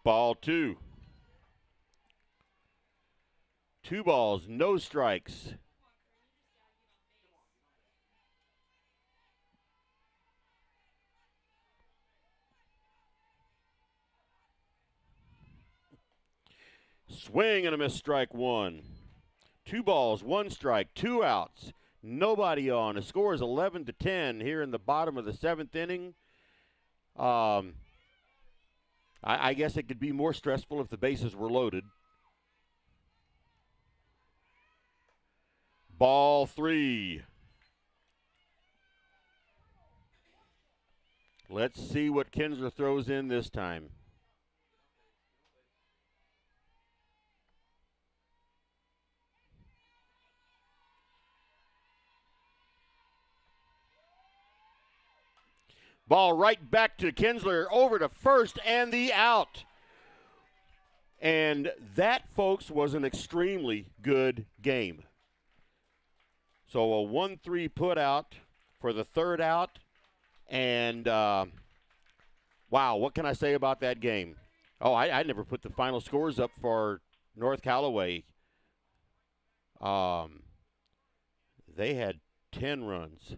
A: Ball 2. 2 balls, no strikes. Swing and a miss, strike 1. 2 balls, 1 strike, 2 outs. Nobody on. The score is 11-10 here in the bottom of the 7th inning. I guess it could be more stressful if the bases were loaded. Ball 3. Let's see what Kinsler throws in this time. Ball right back to Kinsler, over to first, and the out. And that, folks, was an extremely good game. So a 1-3 put out for the third out. And, wow, what can I say about that game? Oh, I never put the final scores up for North Callaway. They had 10 runs.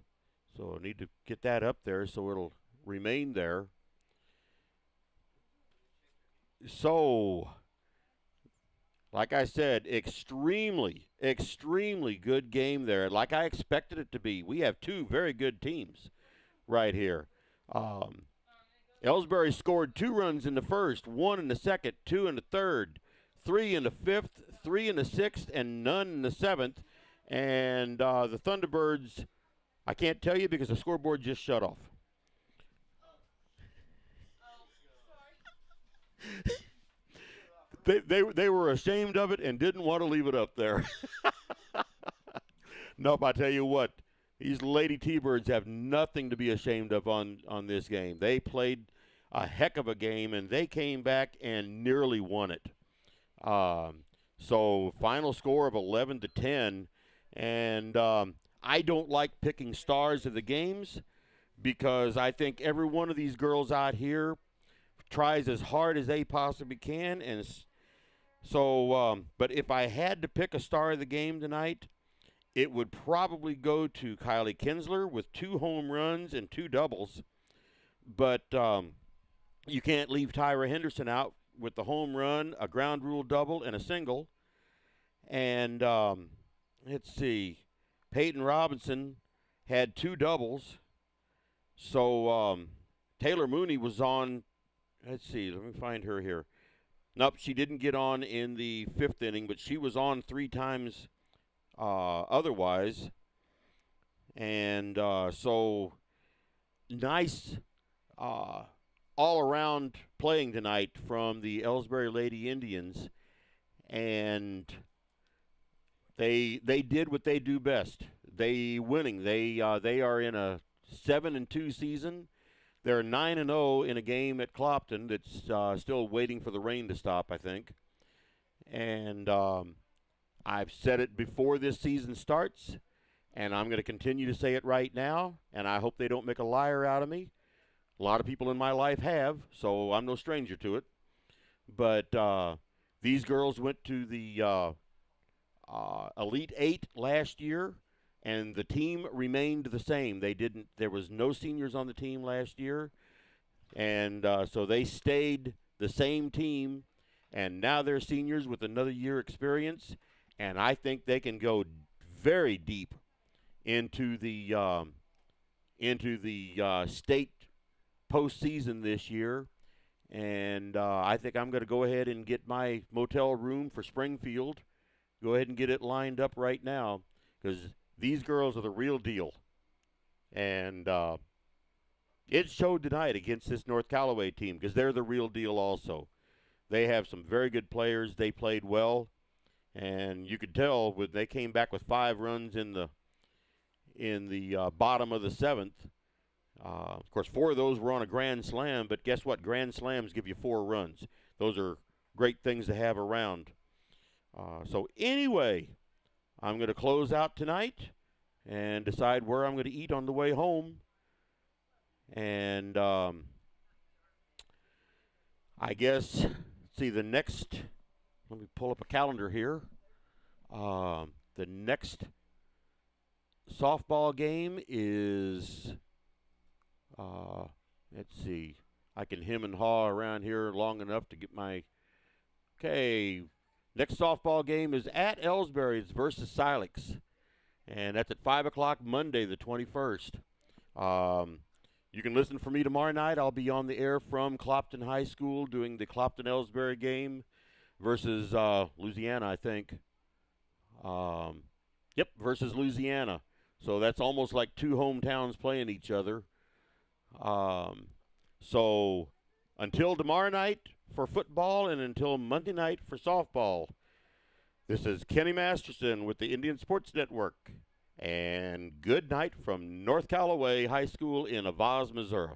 A: So I need to get that up there so it'll remain there. So, like I said, extremely good game there, like I expected it to be. We have two very good teams right here. Elsberry scored 2 runs in the first, 1 in the second, 2 in the third, 3 in the fifth, 3 in the sixth, and none in the 7th. And the Thunderbirds, I can't tell you because the scoreboard just shut off. They were ashamed of it and didn't want to leave it up there. Nope, I tell you what, these Lady T-Birds have nothing to be ashamed of on this game. They played a heck of a game, and they came back and nearly won it. So final score of 11-10, and I don't like picking stars of the games because I think every one of these girls out here tries as hard as they possibly can, and so, but if I had to pick a star of the game tonight, it would probably go to Kylie Kinsler with 2 home runs and 2 doubles. But you can't leave Tyra Henderson out with the home run, a ground rule double, and a single. And let's see, Peyton Robinson had 2 doubles. So Taylor Mooney was on. Let's see, let me find her here. Nope, she didn't get on in the 5th inning, but she was on 3 times otherwise. And so nice all-around playing tonight from the Elsberry Lady Indians. And they did what they do best. They winning. They are in a 7-2 season. They're 9-0 in a game at Clopton that's still waiting for the rain to stop, I think. And I've said it before this season starts, and I'm going to continue to say it right now, and I hope they don't make a liar out of me. A lot of people in my life have, so I'm no stranger to it. But these girls went to the Elite 8 last year, and the team remained the same. There was no seniors on the team last year, and so they stayed the same team, and now they're seniors with another year experience, and I think they can go very deep into the state postseason this year, and I think I'm going to go ahead and get my motel room for Springfield. Go ahead and get it lined up right now because these girls are the real deal. And it showed tonight against this North Callaway team because they're the real deal also. They have some very good players. They played well. And you could tell when they came back with 5 runs in the bottom of the 7th. Of course, 4 of those were on a grand slam, but guess what? Grand slams give you 4 runs. Those are great things to have around. So anyway, I'm going to close out tonight and decide where I'm going to eat on the way home. And I guess, see, the next, let me pull up a calendar here. The next softball game is, let's see, I can hem and haw around here long enough to get my, okay, next softball game is at Elsberry. It's versus Silex. And that's at 5 o'clock Monday, the 21st. You can listen for me tomorrow night. I'll be on the air from Clopton High School doing the Clopton-Elsberry game versus Louisiana, I think. Versus Louisiana. So that's almost like two hometowns playing each other. So until tomorrow night for football and until Monday night for softball, this is Kenny Masterson with the Indian Sports Network. And good night from North Callaway High School in Auxvasse, Missouri.